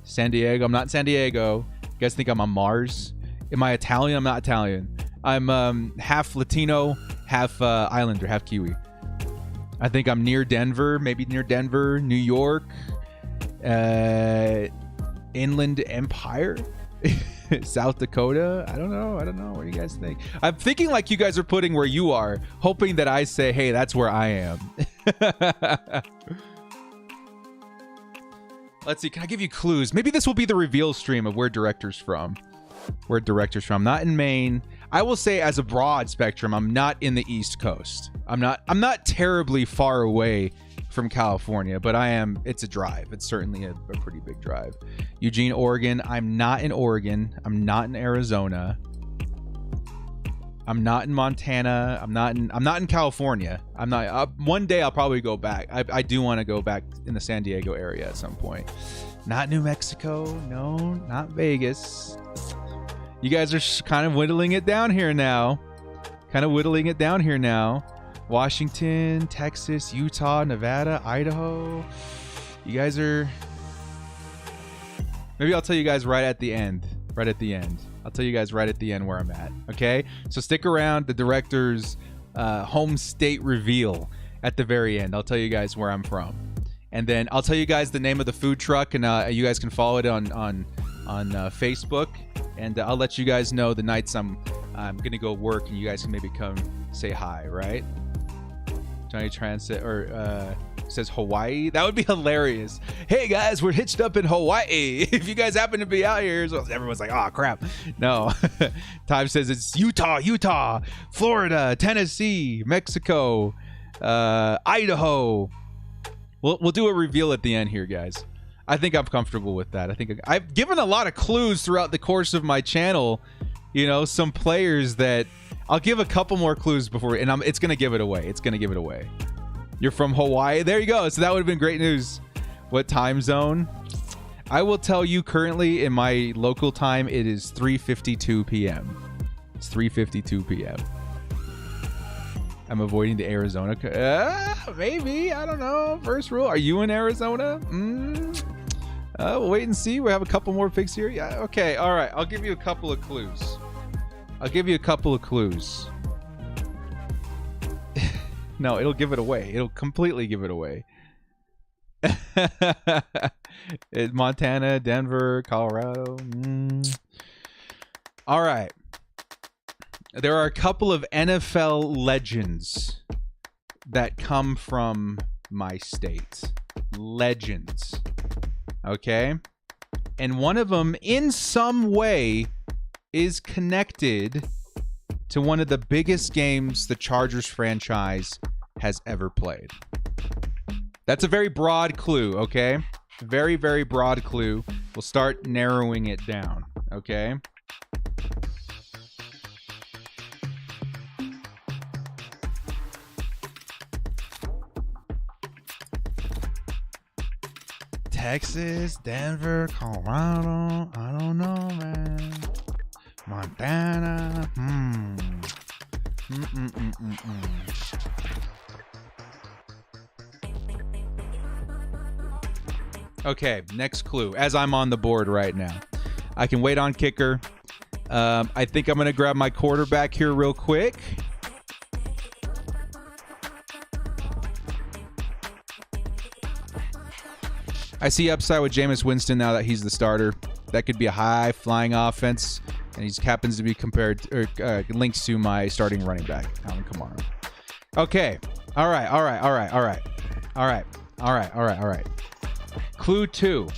San Diego? I'm not in San Diego. You guys think I'm on Mars? Am I Italian? I'm not Italian. I'm half Latino, half Islander, half Kiwi. I think I'm near Denver, maybe near Denver, New York, Inland Empire, South Dakota. I don't know. What do you guys think? I'm thinking like you guys are putting where you are, hoping that I say, hey, that's where I am. Let's see. Can I give you clues? Maybe this will be the reveal stream of where Director's from. Where Director's from. Not in Maine. I will say as a broad spectrum, I'm not in the East Coast. I'm not terribly far away from California, but I am. It's a drive. It's certainly a pretty big drive. Eugene, Oregon. I'm not in Oregon. I'm not in Arizona. I'm not in Montana. I'm not in California. I'm not. One day I'll probably go back. I do want to go back in the San Diego area at some point. Not New Mexico. No, not Vegas. You guys are kind of whittling it down here now. Washington, Texas, Utah, Nevada, Idaho. You guys are... Maybe I'll tell you guys right at the end. I'll tell you guys right at the end where I'm at. Okay? So stick around. The Director's home state reveal at the very end. I'll tell you guys where I'm from. And then I'll tell you guys the name of the food truck, and you guys can follow it on Facebook. And I'll let you guys know the nights I'm gonna go work, and you guys can maybe come say hi, right? Johnny Transit says Hawaii. That would be hilarious. Hey guys, we're hitched up in Hawaii. If you guys happen to be out here, so everyone's like, oh crap. No. Time says it's Utah, Florida, Tennessee, Mexico, Idaho. We'll do a reveal at the end here, guys. I think I'm comfortable with that. I think I've given a lot of clues throughout the course of my channel. You know, some players that I'll give a couple more clues before, and it's gonna give it away. You're from Hawaii. There you go. So that would have been great news. What time zone? I will tell you currently in my local time, it is 3:52 p.m. It's 3:52 p.m. I'm avoiding the Arizona. Maybe. I don't know. First rule. Are you in Arizona? We'll wait and see. We have a couple more picks here. Yeah. Okay. All right. I'll give you a couple of clues. No, it'll give it away. It'll completely give it away. Montana, Denver, Colorado. All right. There are a couple of NFL legends that come from my state. Legends. Okay? And one of them, in some way, is connected to one of the biggest games the Chargers franchise has ever played. That's a very broad clue, okay? Very, very broad clue. We'll start narrowing it down, okay? Texas, Denver, Colorado, I don't know, man. Montana, Okay, next clue. As I'm on the board right now, I can wait on kicker. I think I'm going to grab my quarterback here real quick. I see upside with Jameis Winston now that he's the starter. That could be a high-flying offense, and he happens to be compared or linked to my starting running back, Alvin Kamara. Okay. All right. Clue 2.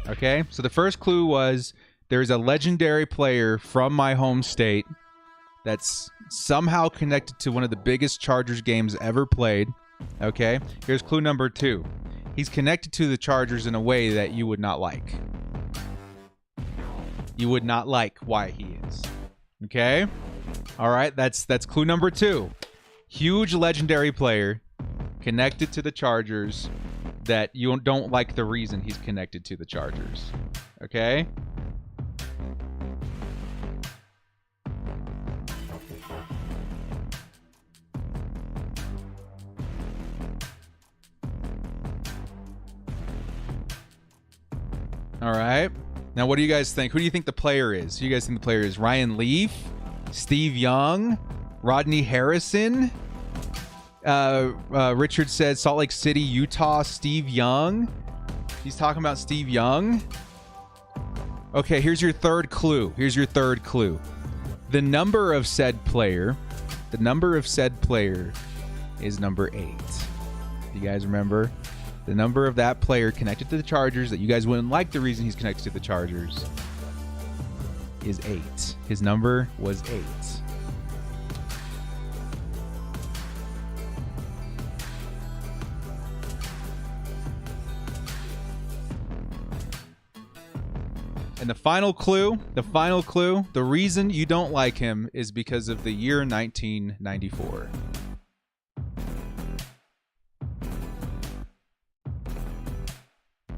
Okay, so the first clue was there's a legendary player from my home state that's somehow connected to one of the biggest Chargers games ever played. Okay, here's clue number 2. He's connected to the Chargers in a way that you would not like. You would not like why he is. Okay? All right, that's clue number 2. Huge legendary player connected to the Chargers that you don't like the reason he's connected to the Chargers. Okay? All right. Now, what do you guys think? Who do you think the player is? Who do you guys think the player is? Ryan Leaf? Steve Young? Rodney Harrison? Richard said Salt Lake City, Utah, Steve Young. He's talking about Steve Young. Okay, here's your third clue. The number of said player is number 8. You guys remember? The number of that player connected to the Chargers that you guys wouldn't like the reason he's connected to the Chargers is 8. His number was 8. And the final clue, the reason you don't like him is because of the year 1994.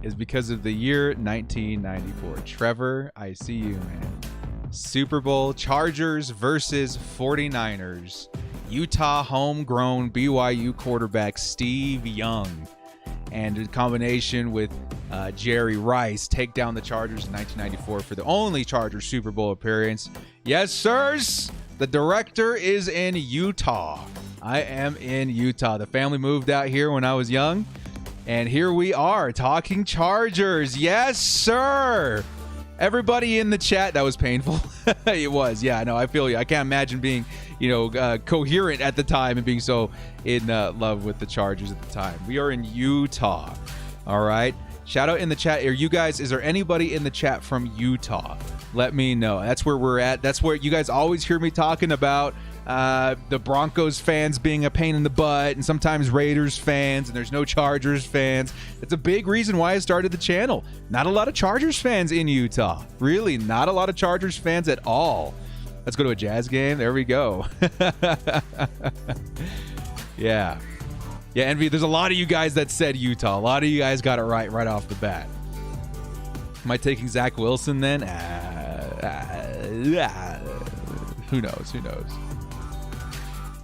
Is because of the year 1994. Trevor, I see you, man. Super Bowl, Chargers versus 49ers. Utah homegrown BYU quarterback Steve Young. And in combination with Jerry Rice, take down the Chargers in 1994 for the only Chargers Super Bowl appearance. Yes, sirs. The director is in Utah. I am in Utah. The family moved out here when I was young. And here we are talking Chargers. Yes, sir. Everybody in the chat, that was painful. It was. Yeah, no, I feel you. I can't imagine being, coherent at the time and being so in love with the Chargers at the time. We are in Utah. All right. Shout out in the chat. Is there anybody in the chat from Utah? Let me know. That's where we're at. That's where you guys always hear me talking about the Broncos fans being a pain in the butt, and sometimes Raiders fans, and there's no Chargers fans. It's a big reason why I started the channel. Not a lot of Chargers fans in Utah. Really, not a lot of Chargers fans at all. Let's go to a Jazz game. There we go. Yeah. Yeah, Envy, there's a lot of you guys that said Utah. A lot of you guys got it right off the bat. Am I taking Zach Wilson then? Who knows?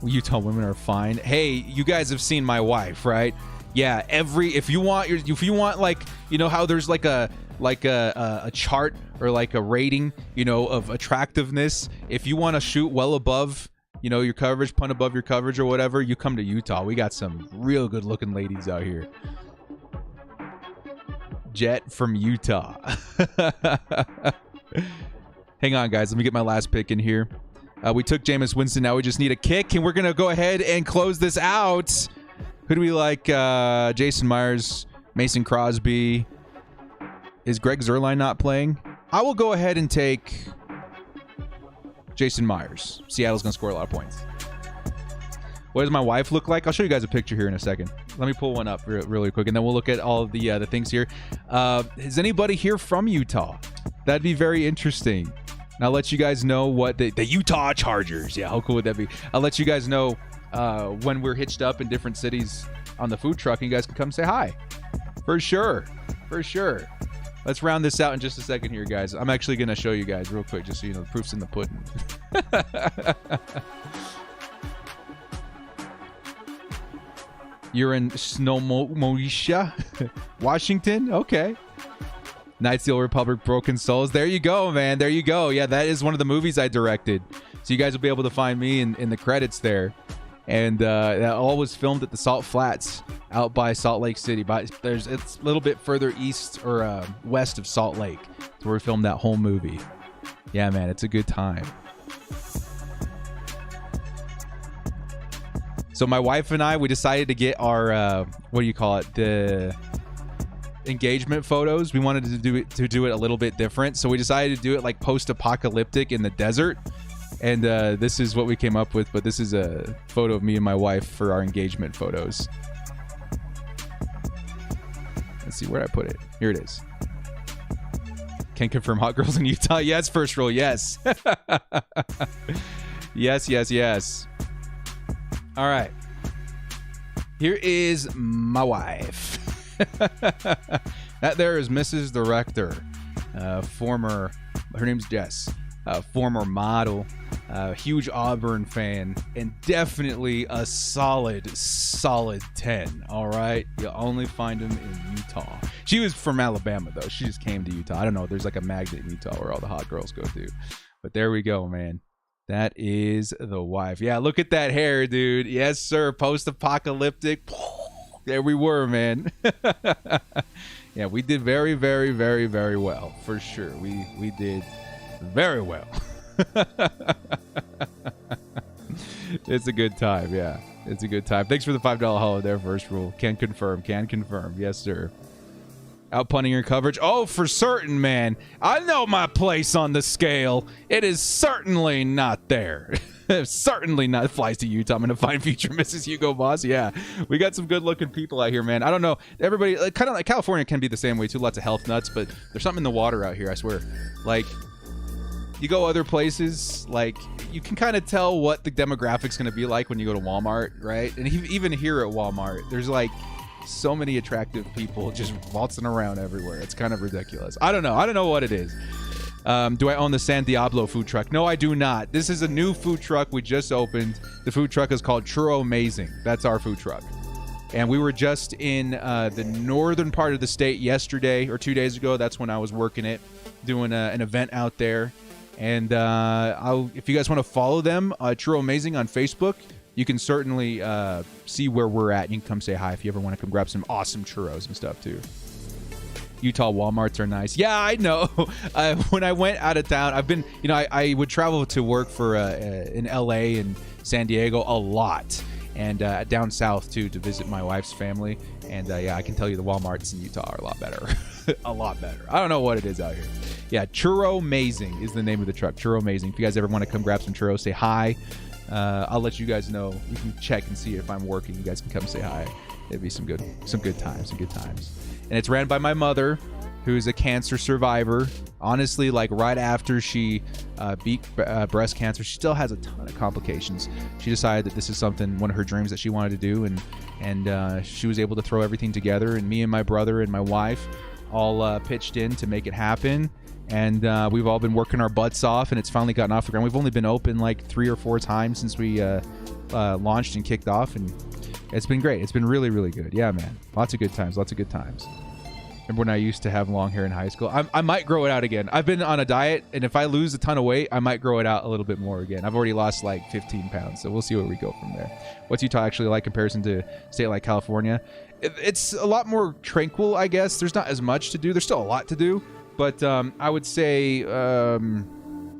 Utah women are fine. Hey, you guys have seen my wife, right? Yeah, if you want like, how there's like a chart or like a rating, of attractiveness. If you want to shoot well above, your coverage, punt above your coverage or whatever, you come to Utah. We got some real good looking ladies out here. Jet from Utah. Hang on, guys. Let me get my last pick in here. We took Jameis Winston. Now we just need a kick, and we're going to go ahead and close this out. Who do we like? Jason Myers, Mason Crosby. Is Greg Zuerlein not playing? I will go ahead and take Jason Myers. Seattle's going to score a lot of points. What does my wife look like? I'll show you guys a picture here in a second. Let me pull one up really quick, and then we'll look at all of the things here. Is anybody here from Utah? That'd be very interesting. And I'll let you guys know what the Utah Chargers. Yeah, how cool would that be? I'll let you guys know when we're hitched up in different cities on the food truck, and you guys can come say hi. For sure. Let's round this out in just a second here, guys. I'm actually going to show you guys real quick, just so you know, the proof's in the pudding. You're in Snohomish, Washington? Okay. Knights of the Old Republic, Broken Souls. There you go, man. There you go. Yeah, that is one of the movies I directed. So you guys will be able to find me in the credits there. And that all was filmed at the Salt Flats out by Salt Lake City. It's a little bit further east or west of Salt Lake. That's where we filmed that whole movie. Yeah, man, it's a good time. So my wife and I, we decided to get our, what do you call it? engagement photos. We wanted to do it a little bit different, so we decided to do it like post-apocalyptic in the desert. And this is what we came up with, but this is a photo of me and my wife for our engagement photos. Let's see, where did I put it? Here it is. Can confirm hot girls in Utah. Yes, first roll. Yes. Yes. All right. Here is my wife. That there is Mrs. Director. Her name's Jess. Former model. Huge Auburn fan. And definitely a solid 10. All right. You'll only find him in Utah. She was from Alabama, though. She just came to Utah. I don't know. There's like a magnet in Utah where all the hot girls go to. But there we go, man. That is the wife. Yeah, look at that hair, dude. Yes, sir. Post-apocalyptic. There we were, man. Yeah, we did very, very, very, very well. For sure. We did very well. It's a good time, yeah. It's a good time. Thanks for the $5 hollow there, first rule. Can confirm. Yes, sir. Out punting your coverage. Oh, for certain, man. I know my place on the scale. It is certainly not there. Certainly not. Flies to Utah. I'm going to find future Mrs. Hugo Boss. Yeah, we got some good-looking people out here, man. I don't know. Everybody, kind of like California can be the same way, too. Lots of health nuts, but there's something in the water out here, I swear. Like, you go other places, like, you can kind of tell what the demographic's going to be like when you go to Walmart, right? And even here at Walmart, there's, like, so many attractive people just waltzing around everywhere. It's kind of ridiculous. I don't know what it is. Do I own the San Diablo food truck? No, I do not. This is a new food truck we just opened. The food truck is called Churro Amazing. That's our food truck. And we were just in the northern part of the state yesterday or 2 days ago. That's when I was working it, doing an event out there. And if you guys want to follow them, Churro Amazing on Facebook, you can certainly see where we're at. You can come say hi if you ever want to come grab some awesome churros and stuff too. Utah Walmarts are nice. Yeah, I know. When I went out of town, I've been, I would travel to work for in LA and San Diego a lot, and down south too to visit my wife's family. And yeah, I can tell you the Walmarts in Utah are a lot better. A lot better. I don't know what it is out here. Yeah, Churro Amazing is the name of the truck. Churro Amazing. If you guys ever want to come grab some churros, say hi. I'll let you guys know. You can check and see if I'm working. You guys can come say hi. It'd be some good times. And it's ran by my mother, who's a cancer survivor. Honestly, like right after she beat breast cancer, she still has a ton of complications. She decided that this is one of her dreams that she wanted to do, and she was able to throw everything together. And me and my brother and my wife all pitched in to make it happen. And we've all been working our butts off, and it's finally gotten off the ground. We've only been open like 3 or 4 times since we launched and kicked off, and it's been great. It's been really, really good. Yeah, man. Lots of good times. Remember when I used to have long hair in high school? I might grow it out again. I've been on a diet, and if I lose a ton of weight, I might grow it out a little bit more again. I've already lost like 15 pounds, so we'll see where we go from there. What's Utah actually like in comparison to a state like California? It's a lot more tranquil, I guess. There's not as much to do. There's still a lot to do. But I would say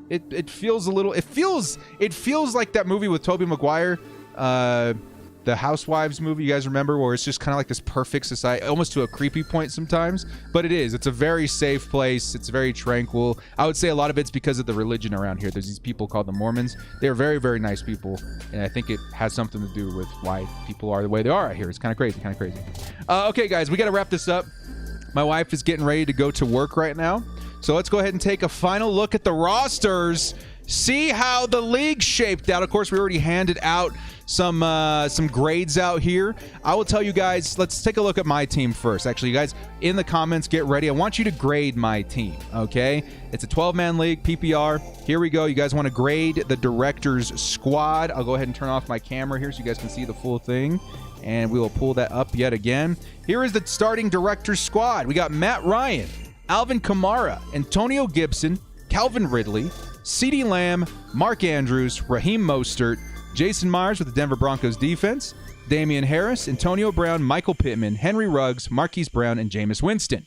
it feels a little. It feels like that movie with Tobey Maguire, the Housewives movie. You guys remember where it's just kind of like this perfect society, almost to a creepy point sometimes. But it is. It's a very safe place. It's very tranquil. I would say a lot of it's because of the religion around here. There's these people called the Mormons. They are very, very nice people, and I think it has something to do with why people are the way they are out here. It's kind of crazy. Okay, guys, we got to wrap this up. My wife is getting ready to go to work right now. So let's go ahead and take a final look at the rosters. See how the league shaped out. Of course, we already handed out some grades out here. I will tell you guys, let's take a look at my team first. Actually, you guys, in the comments, get ready. I want you to grade my team, okay? It's a 12-man league, PPR. Here we go. You guys want to grade the director's squad. I'll go ahead and turn off my camera here so you guys can see the full thing. And we will pull that up yet again. Here is the starting director's squad. We got Matt Ryan, Alvin Kamara, Antonio Gibson, Calvin Ridley, CeeDee Lamb, Mark Andrews, Raheem Mostert, Jason Myers with the Denver Broncos defense, Damian Harris, Antonio Brown, Michael Pittman, Henry Ruggs, Marquise Brown, and Jameis Winston.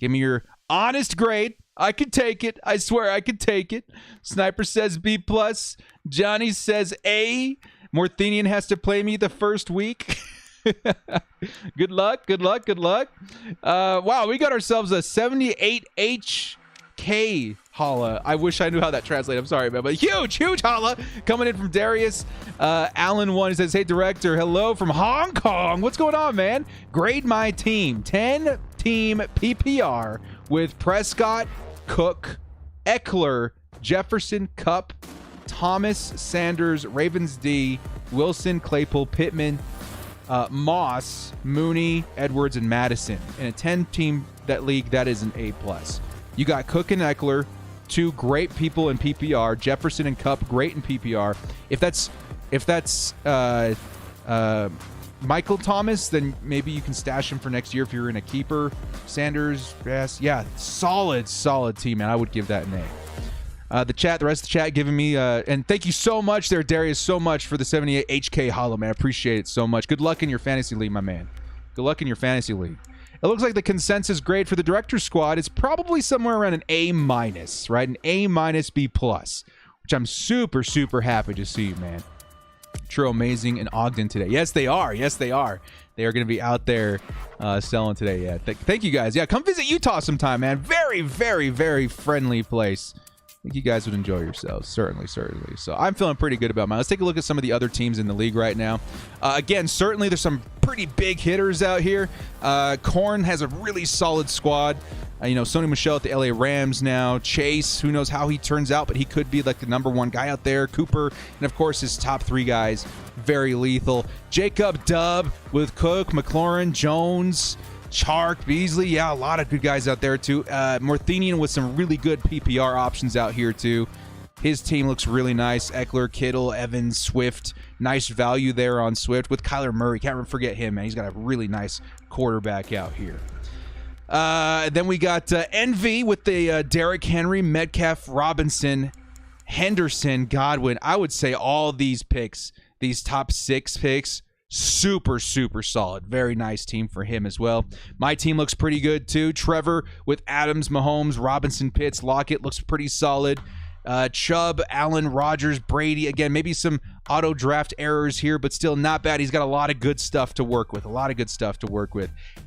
Give me your honest grade. I could take it. I swear I could take it. Sniper says B+. Johnny says A. Morthenian has to play me the first week. Good luck. Good luck. Good luck. Wow, we got ourselves a 78 HK holla. I wish I knew how that translates. I'm sorry, man, but huge holla coming in from Darius. Allen one says, "Hey, director, hello from Hong Kong. What's going on, man? Grade my team. 10 team PPR with Prescott, Cook, Eckler, Jefferson, Kupp, Thomas, Sanders, Ravens D, Wilson, Claypool, Pittman, Moss, Mooney, Edwards, and Madison. In a 10-team league, that is an A+. You got Cook and Eckler, two great people in PPR. Jefferson and Kupp, great in PPR. If that's Michael Thomas, then maybe you can stash him for next year if you're in a keeper. Sanders, yes, yeah, solid team, man. I would give that an A. The rest of the chat giving me, and thank you so much there, Darius, so much for the 78 HK hollow, man. I appreciate it so much. Good luck in your fantasy league, my man. Good luck in your fantasy league. It looks like the consensus grade for the director's squad is probably somewhere around an A-, right? An A-, B+, which I'm super happy to see, man. True Amazing and Ogden today. Yes, they are. Yes, they are. They are going to be out there selling today. Yeah. Thank you guys. Yeah, come visit Utah sometime, man. Very friendly place. I think you guys would enjoy yourselves. Certainly. So I'm feeling pretty good about mine. Let's take a look at some of the other teams in the league right now. Again, certainly there's some pretty big hitters out here. Korn has a really solid squad. Sony Michel at the LA Rams now. Chase, who knows how he turns out, but he could be like the #1 guy out there. Cooper, and of course his top 3 guys, very lethal. Jacob Dubb with Cook, McLaurin, Jones, Chark, Beasley. Yeah, a lot of good guys out there too. Morthenian with some really good PPR options out here too. His team looks really nice. Eckler, Kittle, Evans, Swift. Nice value there on Swift with Kyler Murray. Can't forget him, man. He's got a really nice quarterback out here. Then we got Envy with the Derrick Henry, Metcalf, Robinson, Henderson, Godwin. I would say all these picks, these top 6 picks, super solid. Very nice team for him as well. My team looks pretty good too. Trevor with Adams, Mahomes, Robinson, Pitts, Lockett looks pretty solid. Chubb, Allen, Rodgers, Brady. Again, maybe some auto draft errors here, but still not bad. He's got a lot of good stuff to work with.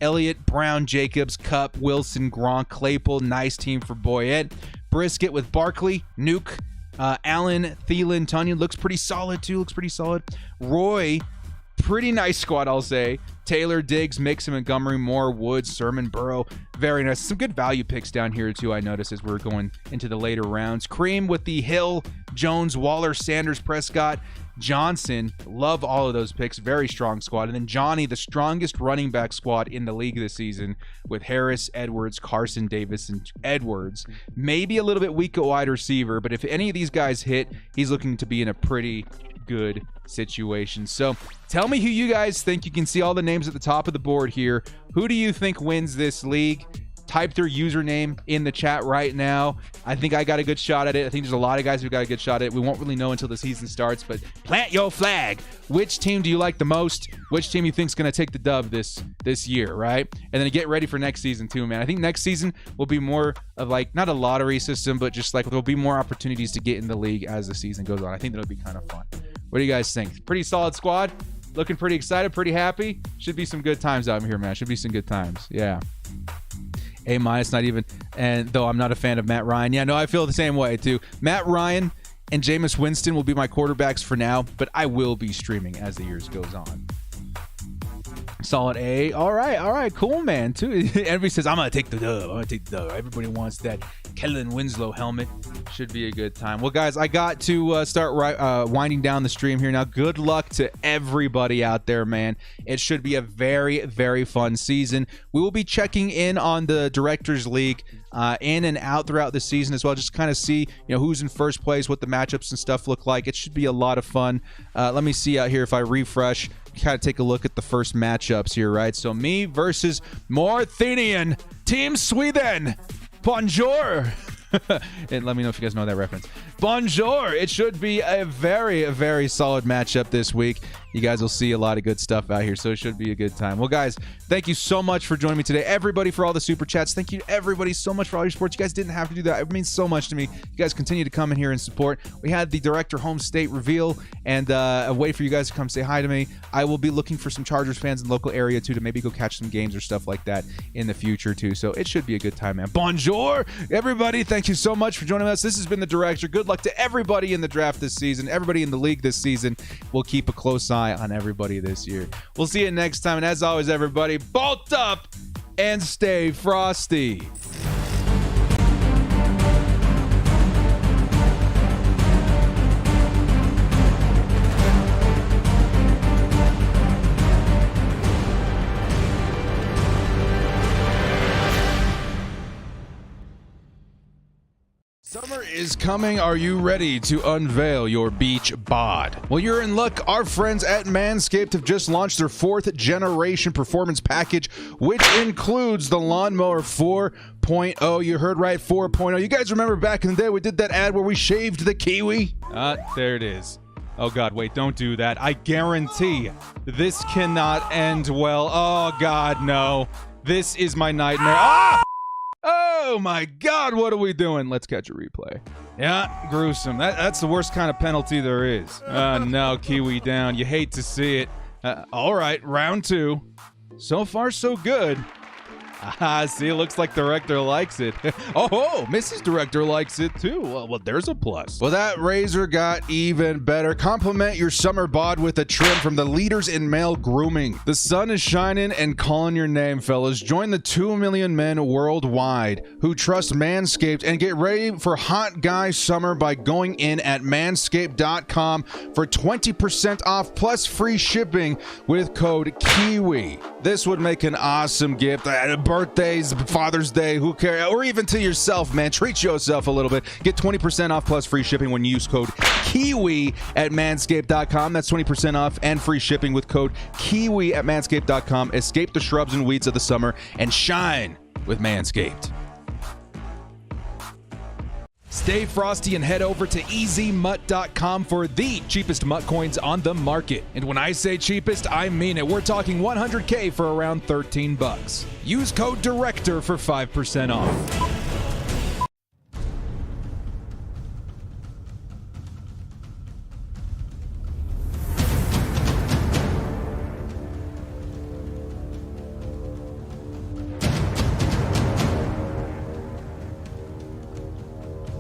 Elliott, Brown, Jacobs, Kupp, Wilson, Gronk, Claypool. Nice team for Boyette. Brisket with Barkley, Nuke, Allen, Thielen, Tunyon. Looks pretty solid too. Roy, pretty nice squad, I'll say. Taylor, Diggs, Mixon, Montgomery, Moore, Woods, Sermon, Burrow. Very nice. Some good value picks down here, too, I noticed as we're going into the later rounds. Cream with the Hill, Jones, Waller, Sanders, Prescott, Johnson. Love all of those picks. Very strong squad. And then Johnny, the strongest running back squad in the league this season with Harris, Edwards, Carson, Davis, and Edwards. Maybe a little bit weak at wide receiver, but if any of these guys hit, he's looking to be in a pretty good situation. So tell me who you guys think. You can see all the names at the top of the board here. Who do you think wins this league? Type their username in the chat right now. I think I got a good shot at it. I think there's a lot of guys who got a good shot at it. We won't really know until the season starts, but plant your flag. Which team do you like the most? Which team you think is going to take the dub this year, right? And then get ready for next season too, man. I think next season will be more of like, not a lottery system, but just like there'll be more opportunities to get in the league as the season goes on. I think that'll be kind of fun. What do you guys think? Pretty solid squad. Looking pretty excited, pretty happy. Should be some good times out here, man. Should be some good times. Yeah. A-, not even. And though I'm not a fan of Matt Ryan. Yeah, no, I feel the same way too. Matt Ryan and Jameis Winston will be my quarterbacks for now, but I will be streaming as the years goes on. Solid A. All right, cool, man. Too. Everybody says I'm gonna take the dub. Everybody wants that Kellen Winslow helmet. Should be a good time. Well, guys, I got to start winding down the stream here now. Good luck to everybody out there, man. It should be a very fun season. We will be checking in on the Directors League in and out throughout the season as well, just kind of see who's in first place, what the matchups and stuff look like. It should be a lot of fun. Let me see out here if I refresh. Kind of take a look at the first matchups here, right? So me versus Morthenian, Team Sweden. Bonjour. And let me know if you guys know that reference. Bonjour. It should be a very, very solid matchup this week. You guys will see a lot of good stuff out here, so it should be a good time. Well, guys, thank you so much for joining me today. Everybody for all the super chats. Thank you, everybody, so much for all your support. You guys didn't have to do that. It means so much to me. You guys continue to come in here and support. We had the Director Home State reveal, and a way for you guys to come say hi to me. I will be looking for some Chargers fans in the local area, too, to maybe go catch some games or stuff like that in the future, too. So it should be a good time, man. Bonjour, everybody. Thank you so much for joining us. This has been the Director. Good luck to everybody in the draft this season, everybody in the league this season. We'll keep a close eye on everybody this year. We'll see you next time. And as always, everybody, bolt up and stay frosty. Summer is coming. Are you ready to unveil your beach bod? Well, you're in luck. Our friends at Manscaped have just launched their 4th generation performance package, which includes the Lawnmower 4.0. You heard right, 4.0. You guys remember back in the day we did that ad where we shaved the kiwi? There it is. Oh, God, wait, don't do that. I guarantee this cannot end well. Oh, God, no. This is my nightmare. Ah! Oh my God, what are we doing? Let's catch a replay. Yeah, gruesome. That's the worst kind of penalty there is. No, Kiwi down. You hate to see it. All right, round 2. So far, so good. See, it looks like Director likes it. Oh, Mrs. Director likes it too. Well, there's a plus. Well, that razor got even better. Compliment your summer bod with a trim from the leaders in male grooming. The sun is shining and calling your name, fellas. Join the 2 million men worldwide who trust Manscaped and get ready for hot guy summer by going in at manscaped.com for 20% off plus free shipping with code KIWI. This would make an awesome gift. Birthdays, Father's Day, who cares? Or even to yourself, man. Treat yourself a little bit. Get 20% off plus free shipping when you use code KIWI at manscaped.com. That's 20% off and free shipping with code KIWI at manscaped.com. Escape the shrubs and weeds of the summer and shine with Manscaped. Stay frosty and head over to ezmutt.com for the cheapest mutt coins on the market. And when I say cheapest, I mean it. We're talking $100K for around $13. Use code DIRECTOR for 5% off.